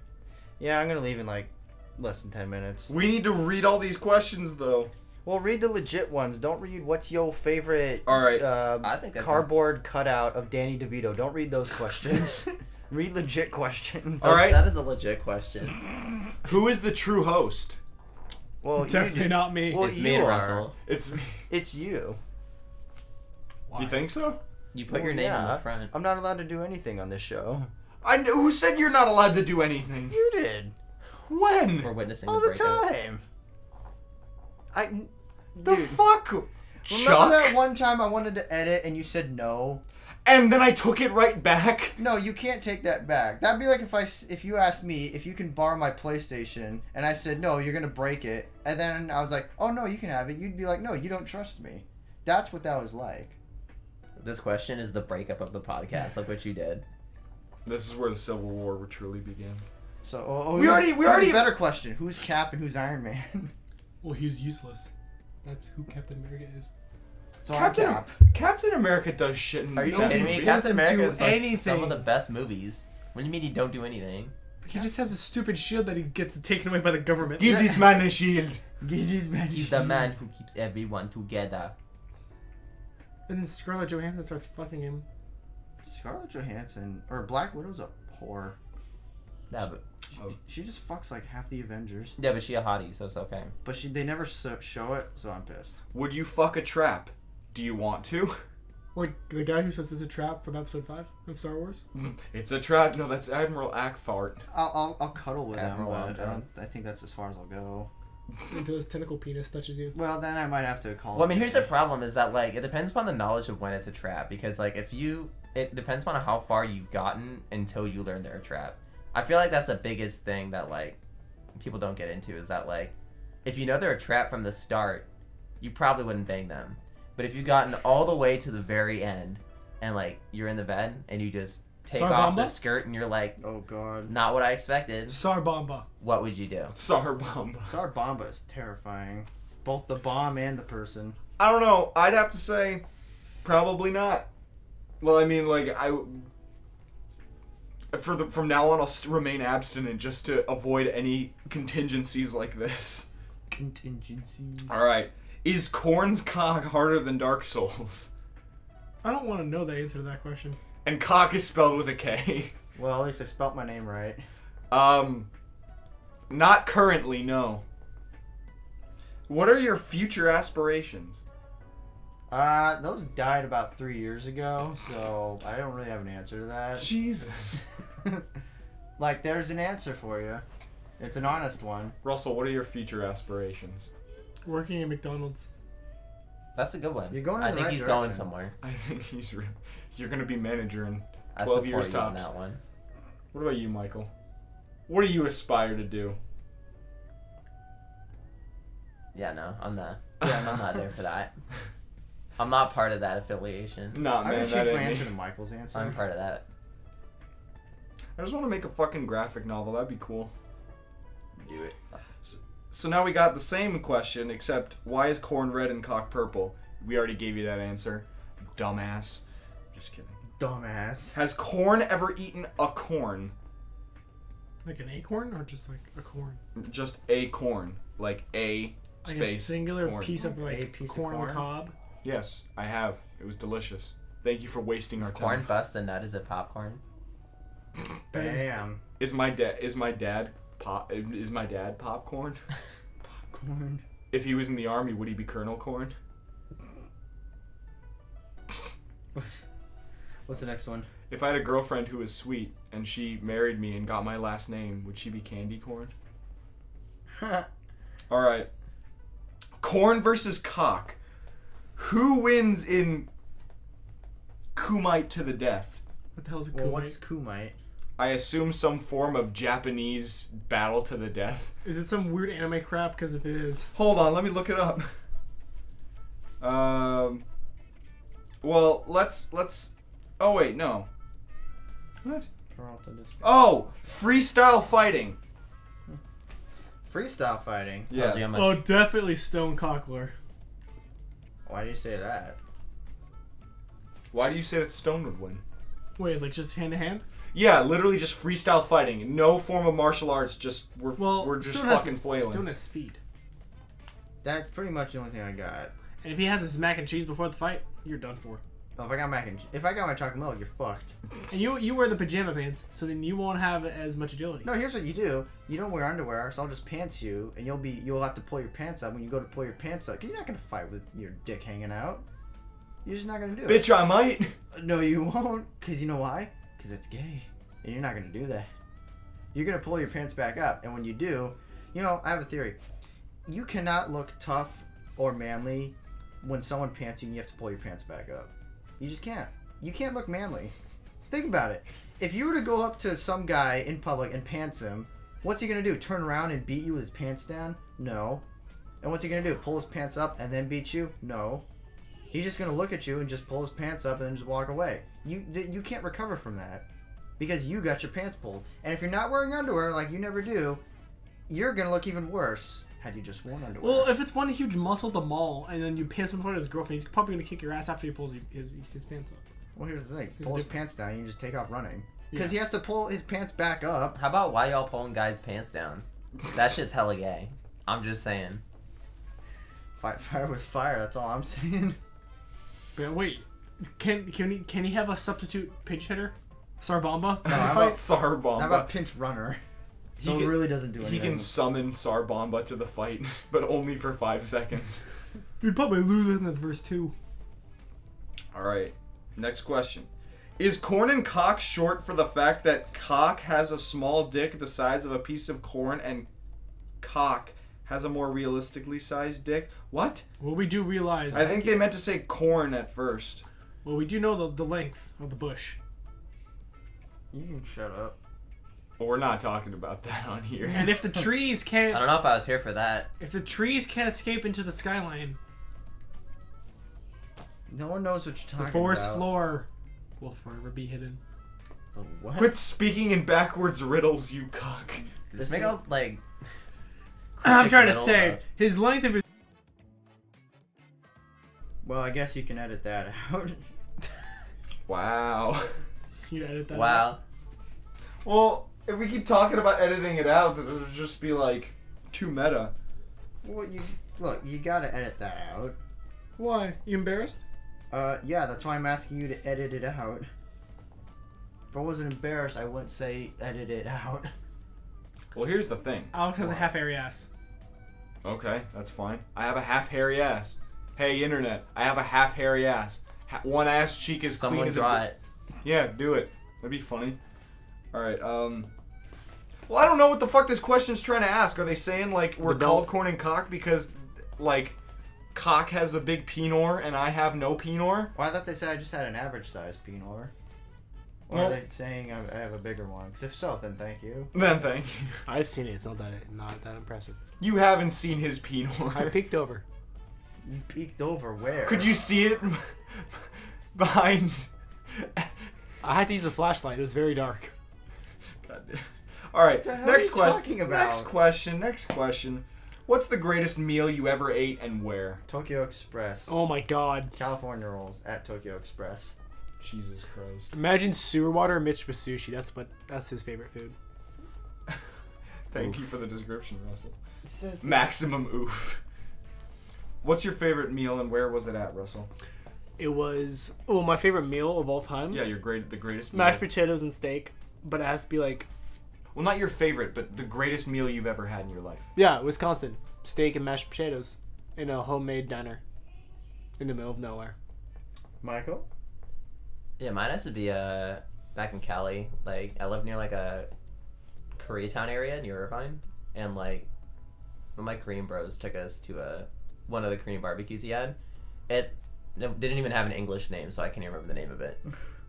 Yeah, I'm gonna leave in like less than 10 minutes. We need to read all these questions though. Well, read the legit ones. Don't read what's your favorite All right. I think that's cardboard cutout of Danny DeVito. Don't read those questions. Read legit questions. All right. That is a legit question. Who is the true host? Well, Definitely not me. Well, It's you me and are. Russell. It's me. It's you. Why? You think so? You put Well, your name on yeah. the front. I'm not allowed to do anything on this show. Who said you're not allowed to do anything? You did. When? We're witnessing All the the breakup. time. The Dude, fuck? remember Chuck? that one time I wanted to edit and you said no? And then I took it right back. No, you can't take that back. That'd be like if you asked me if you can borrow my PlayStation and I said no, you're gonna break it, and then I was like, oh no, you can have it. You'd be like, no, you don't trust me. That's what that was like. This question is the breakup of the podcast. Look what you did. This is where the Civil War truly begins. So We already- here's a better question: who's Cap and who's Iron Man? Well, he's useless. That's who Captain America is. So I'm Captain Cap. Captain America does shit in Are you that kidding me? movie. Captain America do is like anything. some of the best movies. What do you mean he don't do anything? He just has a stupid shield that he gets taken away by the government. Give this man a shield. He's the man who keeps everyone together. And then Scarlett Johansson starts fucking him. Scarlett Johansson or Black Widow's a whore. Yeah, but She just fucks like half the Avengers, she a hottie, so it's okay. but they never show it, so I'm pissed. Would you fuck a trap? Do you want to? Like the guy who says it's a trap from episode 5 of Star Wars. It's a trap. No, that's Admiral Ackfart. I'll cuddle with Admiral him, but Long I think that's as far as I'll go. Until his tentacle penis touches you. Well, then I might have to call. Well, I him mean, here's in. the problem: is that like it depends upon the knowledge of when it's a trap. Because like it depends upon how far you've gotten until you learn they're a trap. I feel like that's the biggest thing that like people don't get into is that like if you know they're a trap from the start, you probably wouldn't bang them. But if you've gotten all the way to the very end and like you're in the bed and you just take off the Sarbamba? skirt and you're like, Oh God. not what I expected, Sarbamba. what would you do? Sarbomb. Sarbamba is terrifying. Both the bomb and the person. I don't know. I'd have to say, probably not. Well, I mean, like from now on, I'll remain abstinent just to avoid any contingencies like this. Contingencies. All right. Is Korn's cock harder than Dark Souls? I don't want to know the answer to that question. And cock is spelled with a K. Well, at least I spelt my name right. Not currently, no. What are your future aspirations? Those died about 3 years ago, so I don't really have an answer to that. Jesus. Like, there's an answer for you. It's an honest one. Russell, what are your future aspirations? Working at McDonald's. That's a good one. You're going in I the think right he's direction. going somewhere. I think you're going to be manager in I 12 support years you on tops. that one. What about you, Michael? What do you aspire to do? Yeah, no, I'm not there for that. I'm not part of that affiliation. Nah, I'm man, gonna that change my ain't answer me. to Michael's answer. I'm part of that. I just want to make a fucking graphic novel. That'd be cool. Do it. So now we got the same question, except why is corn red and cock purple? We already gave you that answer. Dumbass. Just kidding. Dumbass. Has corn ever eaten a corn? Like an acorn or just like a corn? Just a corn. Like a Like space a singular corn. piece of like A piece of corn on the corn? cob. Yes, I have. It was delicious. Thank you for wasting our Corn time. busts a nut. Is it popcorn? That is- Bam. Is my dad popcorn? Popcorn. If he was in the army, would he be Colonel Corn? What's the next one? If I had a girlfriend who was sweet and she married me and got my last name, would she be Candy Corn? All right. Corn versus cock. Who wins in Kumite to the death? What the hell is a Well, kumite? what's kumite? I assume some form of Japanese battle to the death. Is it some weird anime crap? Because if it is, Hold on, let me look it up. Well, let's. Oh wait, no. What? Peralta district. Oh, freestyle fighting. Freestyle fighting. Yeah. Tells you how much- Oh, definitely Stone Cockler. Why do you say that? Why do you say that Stone would win? Wait, like just hand to hand? Yeah, literally just freestyle fighting. No form of martial arts. Just we're just Stone fucking has, flailing. Stone has speed. That's pretty much the only thing I got. And if he has his mac and cheese before the fight, you're done for. Oh, if I got my chocolate milk, you're fucked. And you wear the pajama pants, so then you won't have as much agility. No, here's what you do. You don't wear underwear, so I'll just pants you, and you'll have to pull your pants up when you go to pull your pants up. Cause you're not gonna fight with your dick hanging out. You're just not gonna do it. Bitch, I might. No, you won't. Cause you know why? Cause it's gay, and you're not gonna do that. You're gonna pull your pants back up, and when you do, I have a theory. You cannot look tough or manly when someone pants you and you have to pull your pants back up. You just can't. You can't look manly. Think about it. If you were to go up to some guy in public and pants him, what's he gonna do? Turn around and beat you with his pants down? No. And what's he gonna do? Pull his pants up and then beat you? No. He's just gonna look at you and just pull his pants up and then just walk away. You can't recover from that because you got your pants pulled. And if you're not wearing underwear like you never do, you're gonna look even worse had you just worn underwear. Well, if it's one huge muscle at the mall, and then you pants him in front of his girlfriend, he's probably gonna kick your ass after he pulls his pants up. Well, here's the thing. There's Pull a his difference. pants down, you just take off running. Because Yeah. he has to pull his pants back up. How about why y'all pulling guys' pants down? That shit's hella gay. I'm just saying. Fight fire with fire, that's all I'm saying. But wait, can he have a substitute pinch hitter? Sarbamba? No, how Fight? about- Sarbamba. How about pinch runner? So it really doesn't do anything. He can summon Sarbamba to the fight, but only for 5 seconds. He'd probably lose within the first 2. Alright, next question. Is Korn and Kock short for the fact that Kock has a small dick the size of a piece of corn and Kock has a more realistically sized dick? What? Well, we do realize. I think they meant to say corn at first. Well, we do know the length of the bush. You can shut up. Well, we're not talking about that on here. And if the trees I can't, don't know if I was here for that. if the trees can't escape into the skyline, No one knows what you're talking the forest about. floor will forever be hidden. The what? Quit speaking in backwards riddles, you cock. Just make out like. I'm trying to middle say of- his length of his. Well, I guess you can edit that out. Wow. You edit that. out. Wow. Well, if we keep talking about editing it out, then it'll just be like too meta. Well, you gotta edit that out. Why? You embarrassed? Yeah, that's why I'm asking you to edit it out. If I wasn't embarrassed, I wouldn't say edit it out. Well, here's the thing. Alex has a half hairy ass. Okay, that's fine. I have a half hairy ass. Hey, internet, I have a half hairy ass. One ass cheek is clean Someone as draw a... it. Yeah, do it. That'd be funny. Alright, well, I don't know what the fuck this question's trying to ask. Are they saying, like, we're But don't- called Korn and Kock because, like, Kock has the big penor and I have no penor? Well, I thought they said I just had an average size penor. Or Well- are they saying I have a bigger one? 'Cause if so, then thank you. Then thank you. I've seen it. It's not that impressive. You haven't seen his penor. I peeked over. You peeked over where? Could you see it behind... I had to use a flashlight. It was very dark. God damn. All right, What the hell next are you question. talking about? Next question. What's the greatest meal you ever ate and where? Tokyo Express. Oh my god. California rolls at Tokyo Express. Jesus Christ. Imagine sewer water mixed with sushi. That's his favorite food. Thank you for the description, Russell. It says Maximum oof. What's your favorite meal and where was it at, Russell? It was my favorite meal of all time. Yeah, the greatest meal. Mashed potatoes and steak, but it has to be like Well, not your favorite, but the greatest meal you've ever had in your life. Wisconsin steak and mashed potatoes in a homemade diner in the middle of nowhere. Michael? Yeah, mine has to be back in Cali. Like I live near like a Koreatown area near Irvine, and like one of my Korean bros took us to one of the Korean barbecues he had. It didn't even have an English name, so I can't even remember the name of it.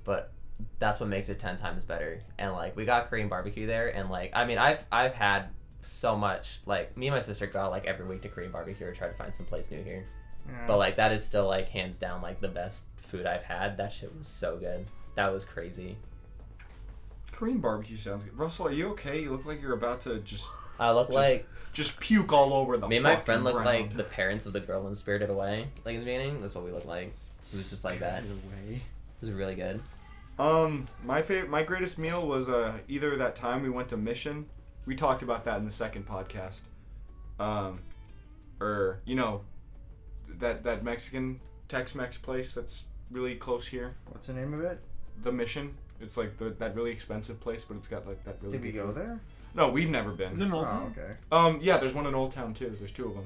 But that's what makes it 10 times better. And like we got Korean barbecue there, and like I mean I've had so much. Like me and my sister go out like every week to Korean barbecue or try to find some place new here. Yeah. But like that is still like hands down like the best food I've had. That shit was so good. That was crazy. Korean barbecue sounds good. Russell, are you okay? You look like you're about to I look like just puke all over the me and my fucking friend look ground. like the parents of the girl in Spirited Away. Like in the beginning, that's what we looked like. It was just like that. It was really good. My greatest meal was either that time we went to Mission. We talked about that in the second podcast. Or you know, that Mexican Tex-Mex place that's really close here. What's the name of it? The Mission. It's like that really expensive place, but it's got like that really. Did we good go food. there? No, we've never been. Is it an old Oh, town? okay. Yeah, there's one in Old Town too. There's two of them.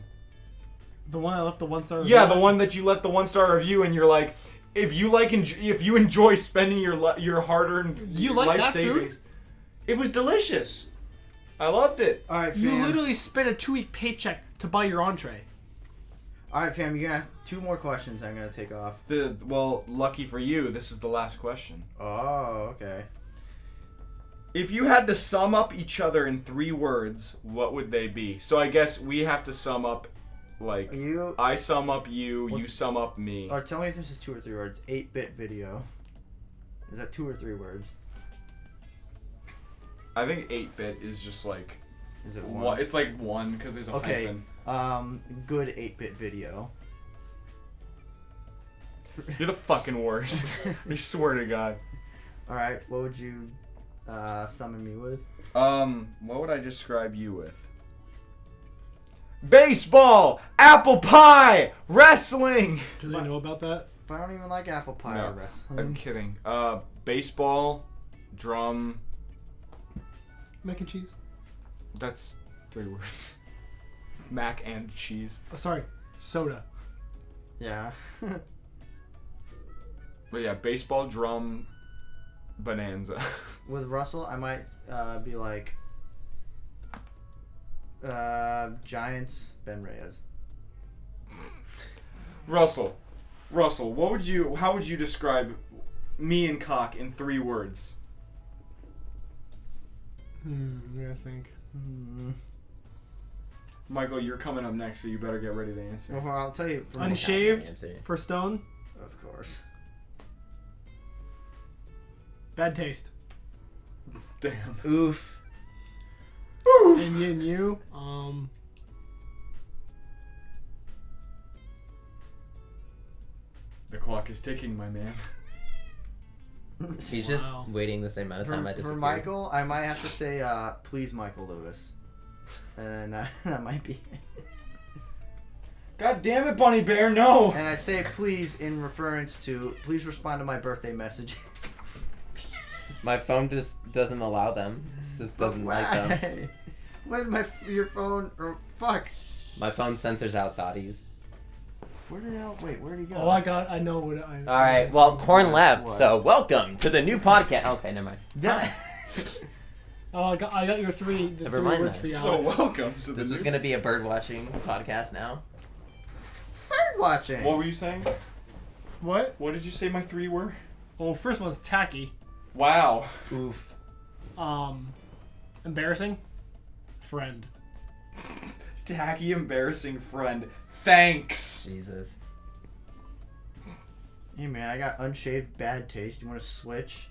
The one I left the 1-star. Yeah, the one that you let the 1-star review, and you're like, if you enjoy spending your hard-earned You like life that food? savings, it was delicious. I loved it. All right, fam. You literally spent a 2-week paycheck to buy your entree. All right, fam. You're gonna have 2 more questions. I'm gonna take off. Well, lucky for you, this is the last question. Oh, okay. If you had to sum up each other in 3 words, what would they be? So I guess we have to sum up, like, You. I sum up you, you sum up me. Or tell me if this is 2 or 3 words. 8-bit video. Is that 2 or 3 words? I think 8-bit is just like, Is it 1? it's like 1 because there's a Okay. hyphen. Good 8-bit video. You're the fucking worst. I swear to God. All right. What would you summon me with? What would I describe you with? Baseball, apple pie, wrestling. Do they know about that? But I don't even like apple pie No, or wrestling. I'm kidding. Baseball, drum. Mac and cheese. That's 3 words. Mac and cheese. Oh, sorry, soda. Yeah. But yeah, baseball, drum, bonanza. With Russell, I might be like Giants, Ben Reyes. Russell, how would you describe me and Kock in 3 words? I'm gonna think. Michael, you're coming up next, so you better get ready to answer. Well, I'll tell you. For me, Unshaved Answer. for stone. of course. Bad taste. Damn. Oof. And you. The clock is ticking, my man. He's just Wow. waiting the same amount of time I For disappeared. Michael, I might have to say, please, Michael Lewis. And that might be. God damn it, Bunny Bear, no! And I say please in reference to, please respond to my birthday message. My phone just doesn't allow them. It just doesn't like them. Why? What did your phone, or fuck. My phone censors out thotties. Where'd he go? Oh, I know what I. All right. Well, Korn left, What? so welcome to the new podcast. Okay, never mind. Yeah. Oh, I got your 3. The Never 3 mind words that. for you, So Alex. welcome to This the was new... gonna be a bird watching podcast now. Bird watching. What were you saying? What? What did you say my 3 were? Well, first one's tacky. Wow. Oof. Embarrassing. Friend. Tacky, embarrassing friend. Thanks. Jesus. Hey man, I got unshaved bad taste. You want to switch?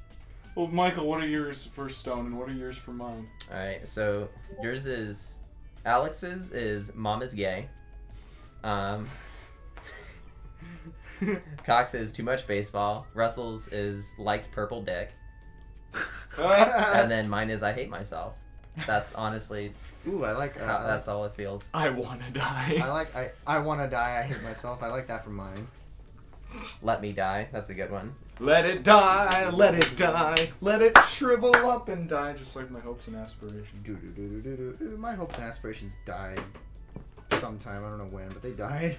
Well, Michael, what are yours for Stone and what are yours for mine? All right. So yours is Alex's is mom is gay. Cox is too much baseball. Russell's is likes purple dick. And then mine is I hate myself. That's honestly Ooh, I like. how, that's all it feels. I wanna die. I want to die. I hate myself. I like that for mine. Let me die. That's a good one. Let it die, let it die, let it shrivel up and die, just like my hopes and aspirations. My hopes and aspirations died sometime. I don't know when, but they died.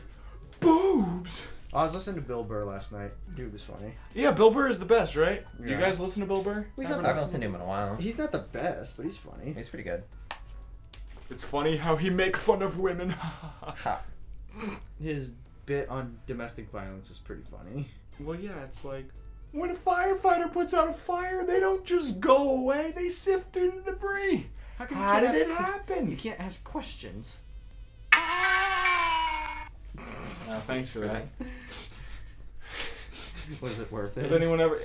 Boobs! I was listening to Bill Burr last night. Dude was funny. Yeah, Bill Burr is the best, right? Do you Yeah. guys listen to Bill Burr? He's I not haven't that. listened to him in a while. He's not the best, but he's funny. He's pretty good. It's funny how he make fun of women. Ha. His bit on domestic violence is pretty funny. Well, yeah, it's like, when a firefighter puts out a fire, they don't just go away, they sift through the debris. How come How you did can't it ask- happen? You can't ask questions. Oh, thanks for that. Was it worth it?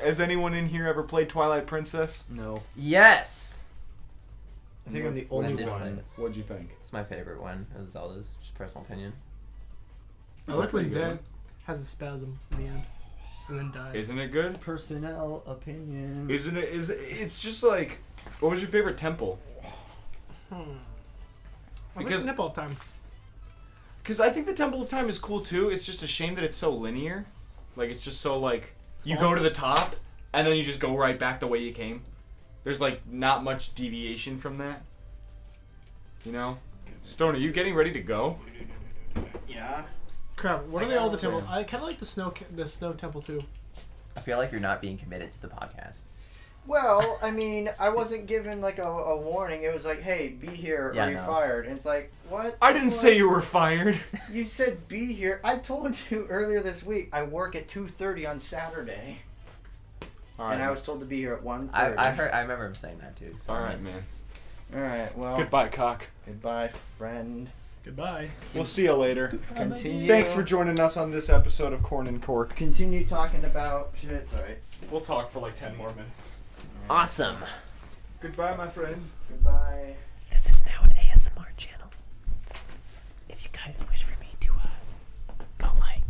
Has anyone in here ever played Twilight Princess? No. Yes. I think I'm the When only did one. it? What'd you think? It's my favorite one of Zelda's. Just personal opinion. I It's a like when pretty good Zed one. has a spasm in the end, and then dies. Isn't it good? Personnel opinion. It's just like, what was your favorite temple? I Because- like Nipple of Time. Because I think the Temple of Time is cool too. It's just a shame that it's so linear. Like, it's just so like, you go to the top, and then you just go right back the way you came. There's like not much deviation from that. You know? Stone, are you getting ready to go? Yeah. Crap. What are they all the temples? I kind of like the snow temple too. I feel like you're not being committed to the podcast. Well, I mean, I wasn't given like a warning. It was like, hey, be here Yeah, or you're no. fired. And it's like, what? I didn't say you were fired. You said be here. I told you earlier this week I work at 2:30 on Saturday. All right. And I was told to be here at 1:30. I remember him saying that too. So All right, man. Alright, well. Goodbye, cock. Goodbye, friend. Goodbye. We'll see you later. Continue. Thanks for joining us on this episode of Korn and Kock. Continue talking about shit. Sorry. We'll talk for like 10 more minutes. Awesome. Goodbye, my friend. Goodbye. This is now an ASMR channel. If you guys wish for me to go like.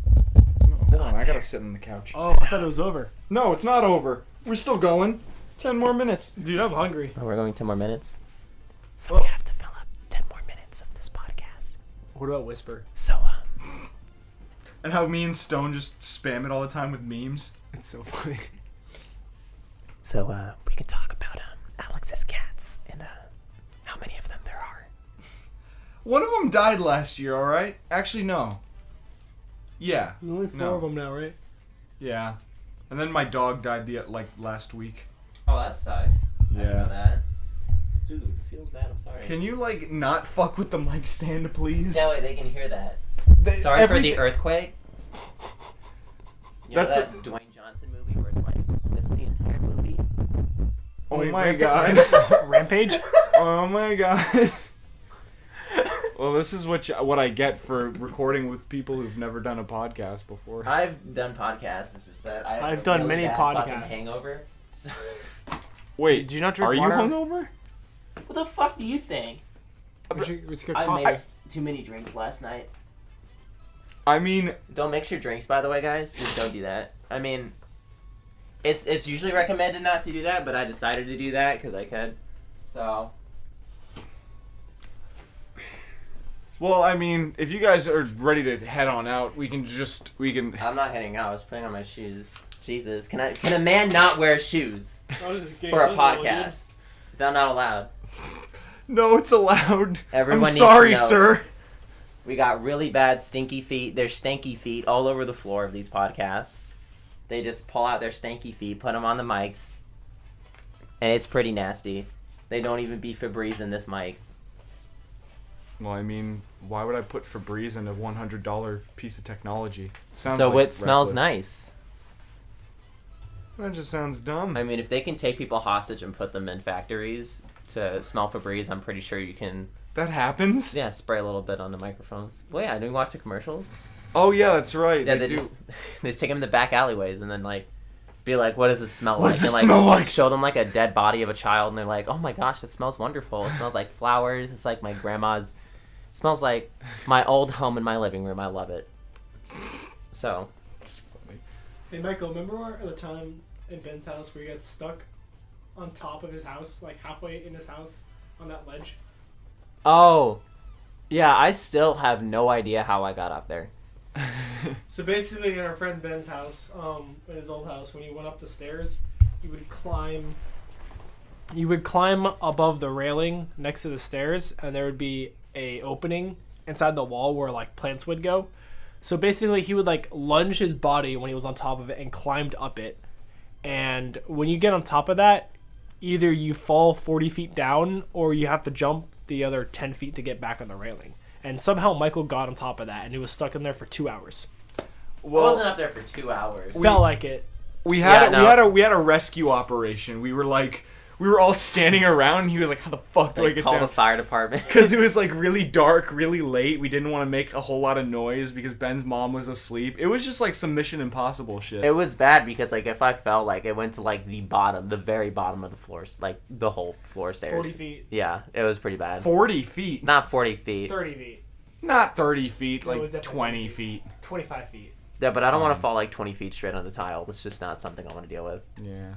Hold on, I gotta sit on the couch. Oh, I thought it was over. No, it's not over. We're still going. 10 more minutes. Dude, I'm hungry. Oh, we're going 10 more minutes. So Well- we have to fill up 10 more minutes of this podcast. What about Whisper? So And how me and Stone just spam it all the time with memes. It's so funny. we can talk about Alex's cats and how many of them there are. One of them died last year, alright? Actually, no. Yeah. There's only 4 No. of them now, right? Yeah. And then my dog died last week. Oh, that sucks. I didn't Yeah. know that. Dude, it feels bad. I'm sorry. Can you, like, not fuck with the mic stand, please? That way they can hear that. Sorry For the earthquake. You know That's that Dwayne Johnson movie where it's like this the entire movie? Oh Wait, my god. Rampage? Oh my god. Well, this is what I get for recording with people who've never done a podcast before. I've done podcasts. It's just that I've done really many bad fucking podcasts. hangover. So, Wait, Do you not drink are water? you hungover? what the fuck do you think? It's good I coffee. mixed too many drinks last night. I mean, Don't mix your drinks, by the way, guys. Just don't do that. I mean, it's usually recommended not to do that, but I decided to do that because I could. So. well, I mean, if you guys are ready to head on out, we can. I'm not heading out. I was putting on my shoes. Jesus, can a man not wear shoes I was just for a podcast? Is that not allowed? No, it's allowed. Everyone I'm needs sorry, to know. sir. We got really bad stinky feet. There's stanky feet all over the floor of these podcasts. They just pull out their stanky feet, put them on the mics, and it's pretty nasty. They don't even be Febreze in this mic. Well, I mean, why would I put Febreze in a $100 piece of technology? Sounds So like it smells reckless. nice. That just sounds dumb. I mean, if they can take people hostage and put them in factories to smell Febreze, I'm pretty sure you can, That happens? yeah, spray a little bit on the microphones. Well, yeah, didn't you watch the commercials? Oh, yeah, that's right. Yeah, they they do. they just take them in the back alleyways and then, like, be like, what does this smell What like? does this and, like, smell like? show them, like, a dead body of a child, and they're like, oh my gosh, it smells wonderful. It smells like flowers. It's like my grandma's. It smells like my old home in my living room. I love it. So, It's funny. Hey, Michael, remember the time in Ben's house where he got stuck on top of his house, like halfway in his house, on that ledge? oh, yeah, I still have no idea how I got up there. So basically, in our friend Ben's house, in his old house, when he went up the stairs, you would climb above the railing next to the stairs, and there would be a opening inside the wall where like plants would go. So basically, he would like lunge his body when he was on top of it and climbed up it. And when you get on top of that, either you fall 40 feet down or you have to jump the other 10 feet to get back on the railing. And somehow Michael got on top of that, and he was stuck in there for 2 hours. I Well, wasn't up there for 2 hours. Felt like it. we had Yeah, no. we had a rescue operation. We were like, we were all standing around, and he was like, how the fuck do I get call down? the fire department. Because it was like really dark, really late. We didn't want to make a whole lot of noise because Ben's mom was asleep. It was just like some Mission Impossible shit. It was bad because like if I fell, like it went to like the very bottom of the floors, like the whole floor stairs. 40 feet. Yeah, it was pretty bad. 40 feet. Not 40 feet. 30 feet. Not 30 feet, No, it was like definitely 20 feet. 25 feet. Yeah, but I don't want to fall like 20 feet straight on the tile. That's just not something I want to deal with. Yeah.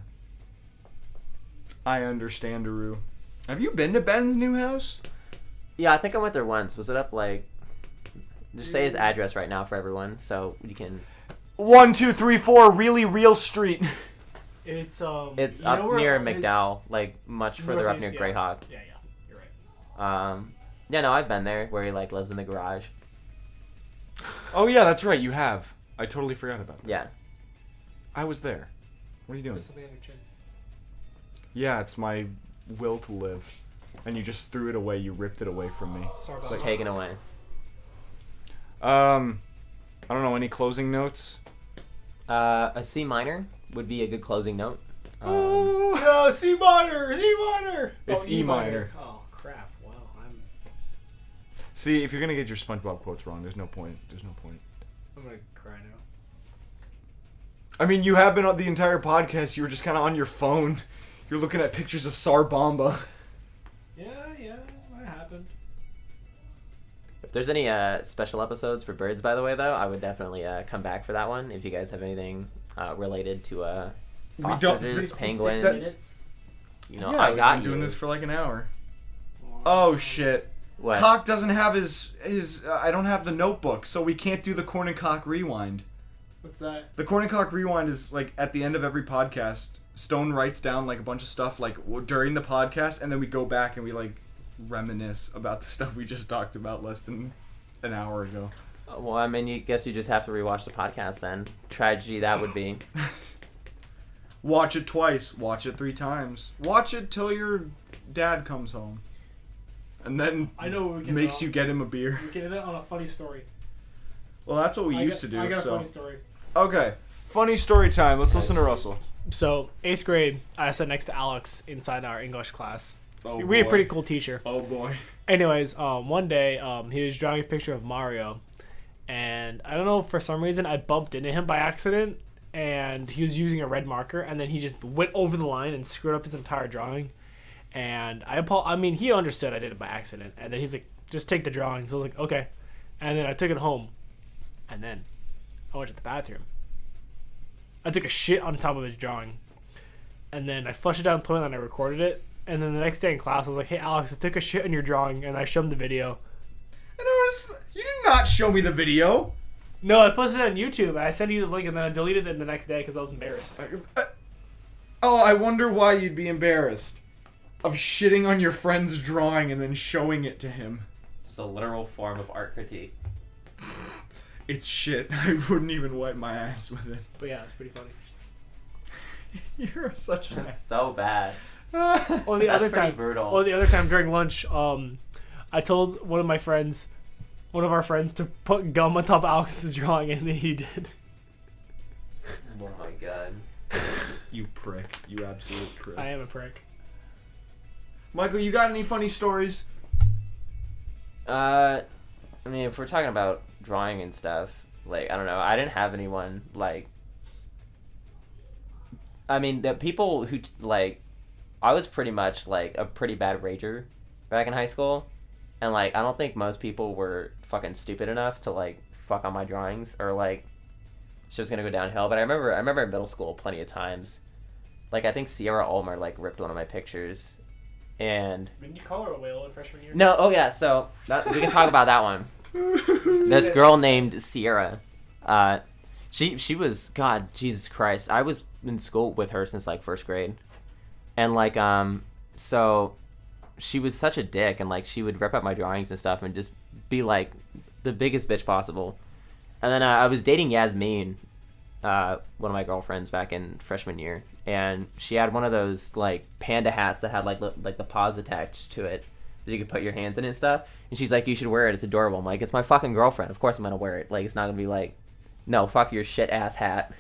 I understand, Aru. Have you been to Ben's new house? Yeah, I think I went there once. Was it up like... Just say his address right now for everyone, so you can... 1234 Really Real Street. It's It's you up know where near his- McDowell, like much further up near Northeast, Greyhawk. Yeah, you're right. Yeah, no, I've been there where he like lives in the garage. Oh yeah, that's right, you have. I totally forgot about that. Yeah. I was there. What are you doing? There's something on your chin. Yeah, it's my will to live. And you just threw it away, you ripped it away from me. Sorry about So that. taken away. I don't know, any closing notes? A C minor would be a good closing note. No, C minor, C minor. It's E minor. Oh crap! Wow, See, if you're gonna get your SpongeBob quotes wrong, there's no point. I'm gonna cry now. I mean, you have been on the entire podcast, you were just kind of on your phone. You're looking at pictures of Sarbamba. Yeah, that happened. If there's any special episodes for birds, by the way, though, I would definitely come back for that one. If you guys have anything related to ostriches, penguins, that's- you know, yeah, I got we've you. been doing this for like an hour. Oh shit. What? Kock doesn't have his I don't have the notebook, so we can't do the Korn and Kock rewind. What's that? The Korn and Kock rewind is like at the end of every podcast. Stone writes down like a bunch of stuff like during the podcast, and then we go back and we like reminisce about the stuff we just talked about less than an hour ago. Well, I mean, you guess you just have to rewatch the podcast then. Tragedy that would be. Watch it twice. Watch it 3 times. Watch it till your dad comes home, and then I know what we can makes do. you get him a beer. We can end it on a funny story. Well, that's what we used to do. I got a so funny story. okay, funny story time. Let's listen to Russell. So 8th grade, I sat next to Alex inside our English class. Oh, We had a boy. pretty cool teacher. Oh boy. Anyways, one day, he was drawing a picture of Mario, and I don't know, for some reason I bumped into him by accident, and he was using a red marker, and then he just went over the line and screwed up his entire drawing. And I mean, he understood I did it by accident, and then he's like, just take the drawing. So I was like, okay. And then I took it home, and then I went to the bathroom. I took a shit on top of his drawing, and then I flushed it down the toilet and I recorded it. And then the next day in class, I was like, hey, Alex, I took a shit on your drawing, and I showed him the video. And it was, you did not show me the video. No, I posted it on YouTube, and I sent you the link, and then I deleted it the next day because I was embarrassed. Oh, I wonder why you'd be embarrassed of shitting on your friend's drawing and then showing it to him. It's a literal form of art critique. It's shit. I wouldn't even wipe my ass with it. But yeah, it's pretty funny. You're such an That's ass. so bad. Or the That's other pretty time, brutal. Or the other time during lunch, I told one of our friends to put gum on top of Alex's drawing, and then he did. Oh my god. You prick. You absolute prick. I am a prick. Michael, you got any funny stories? I mean, if we're talking about drawing and stuff, like, I don't know, I didn't have anyone, like, I mean, the people who, like, I was pretty much, like, a pretty bad rager back in high school, and, like, I don't think most people were fucking stupid enough to, like, fuck on my drawings, or, like, shit was gonna go downhill, but I remember in middle school plenty of times, like, I think Sierra Ulmer, like, ripped one of my pictures, and... Didn't you call her a whale in freshman year? No, oh yeah, so, we can talk about that one. This girl named Sierra, she was, God, Jesus Christ, I was in school with her since like first grade, and like so she was such a dick, and like she would rip up my drawings and stuff and just be like the biggest bitch possible. And then I was dating Yasmin, one of my girlfriends back in freshman year, and she had one of those like panda hats that had like the paws attached to it that you could put your hands in and stuff. And she's like, you should wear it, it's adorable. I'm like, it's my fucking girlfriend, of course I'm gonna wear it. Like, it's not gonna be like, no, fuck your shit ass hat,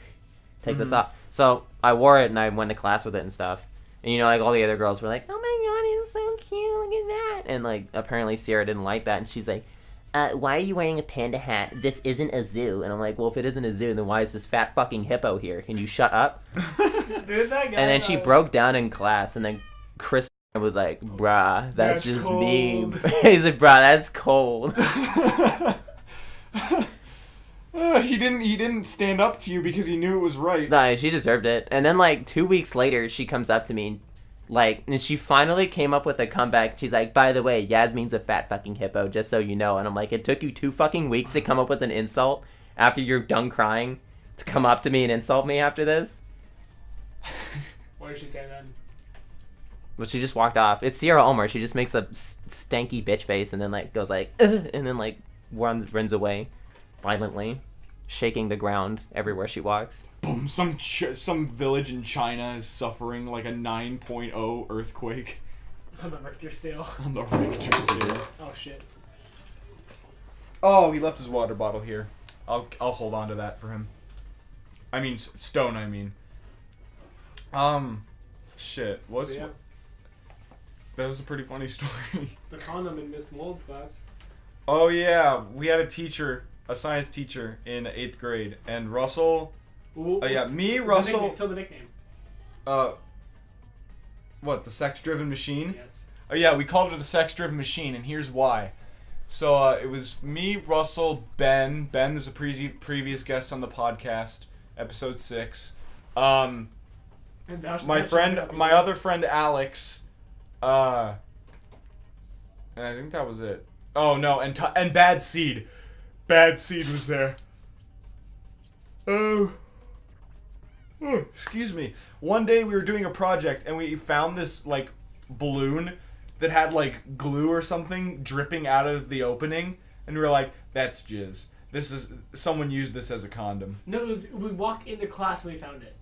take this off. So I wore it and I went to class with it and stuff, And, you know, like, all the other girls were like, oh my god, he's so cute, look at that. And, like, apparently Sierra didn't like that. And she's like, why are you wearing a panda hat? This isn't a zoo. And I'm like, well, if it isn't a zoo, then why is this fat fucking hippo here? Can you shut up? Dude, that guy, And then she broke down in class. And then Chris was like, bruh, that's just cold. mean. He's like, bruh, that's cold. He didn't stand up to you because he knew it was right. No, she deserved it. And then, like, 2 weeks later, she comes up to me, like, and she finally came up with a comeback. She's like, by the way, Yasmin's a fat fucking hippo, just so you know. And I'm like, it took you 2 fucking weeks to come up with an insult after you're done crying to come up to me and insult me after this? What did she say then? But she just walked off. It's Sierra Ulmer. She just makes a stanky bitch face and then, like, goes like, ugh, and then, like, runs away violently, shaking the ground everywhere she walks. Boom! Some village in China is suffering like a 9.0 earthquake. On the Richter scale. On the Richter scale. Oh shit. Oh, he left his water bottle here. I'll hold on to that for him. I mean, Stone. I mean. Shit. What's Yeah. That was a pretty funny story. The condom in Miss Mold's class. Oh yeah, we had a science teacher in 8th grade, and Russell. Ooh, Yeah, me, the Russell. nickname, tell the nickname. What, the sex-driven machine? Yes. Oh yeah, we called it the sex-driven machine, and here's why. So it was me, Russell, Ben. Ben is a previous guest on the podcast, episode 6. And My other friend Alex. And I think that was it. Oh no, and Bad Seed. Bad Seed was there. Oh, excuse me. One day we were doing a project and we found this like balloon that had like glue or something dripping out of the opening, and we were like, "That's jizz. Someone used this as a condom." No, we walked into class and we found it.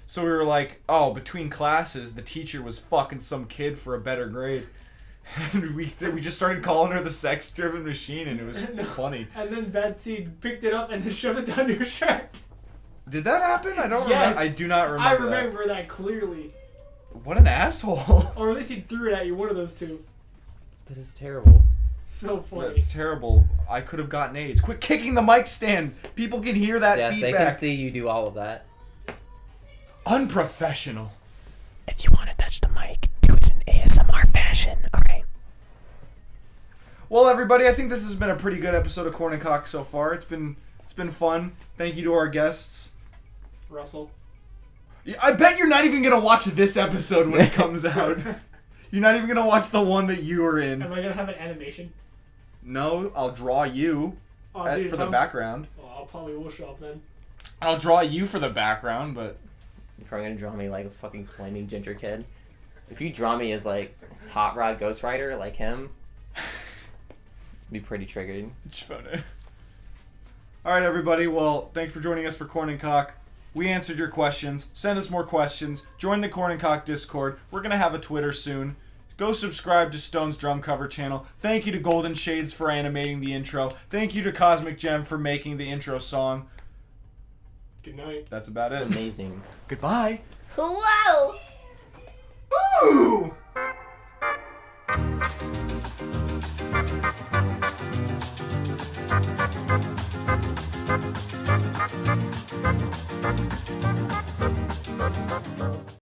So we were like, "Oh, between classes, the teacher was fucking some kid for a better grade." And we just started calling her the sex-driven machine, and it was funny. And then Bad Seed picked it up and then shoved it down your shirt. Did that happen? I don't Yes. remember. I do not remember. I remember that clearly. What an asshole. Or at least he threw it at you, one of those two. That is terrible. So funny. That's terrible. I could have gotten AIDS. Quit kicking the mic stand. People can hear that Yes, feedback. they can see you do all of that. Unprofessional. If you want to touch the mic, do it in ASMR fashion, alright? Well, everybody, I think this has been a pretty good episode of Korn and Kock so far. It's been fun. Thank you to our guests. Russell. Yeah, I bet you're not even gonna watch this episode when it comes out. You're not even gonna watch the one that you were in. Am I gonna have an animation? No, I'll draw you Dude, for the background. Oh, I'll probably will show up then. I'll draw you for the background, but You're probably gonna draw me like a fucking flaming ginger kid. If you draw me as like Hot Rod Ghost Rider, like him, I'd be pretty triggered. it's funny. Alright, everybody. Well, thanks for joining us for Korn and Kock. We answered your questions. Send us more questions. Join the Korn and Kock Discord. We're going to have a Twitter soon. Go subscribe to Stone's drum cover channel. Thank you to Golden Shades for animating the intro. Thank you to Cosmic Gem for making the intro song. Good night. That's about it. Amazing. Goodbye. Hello! Ooh!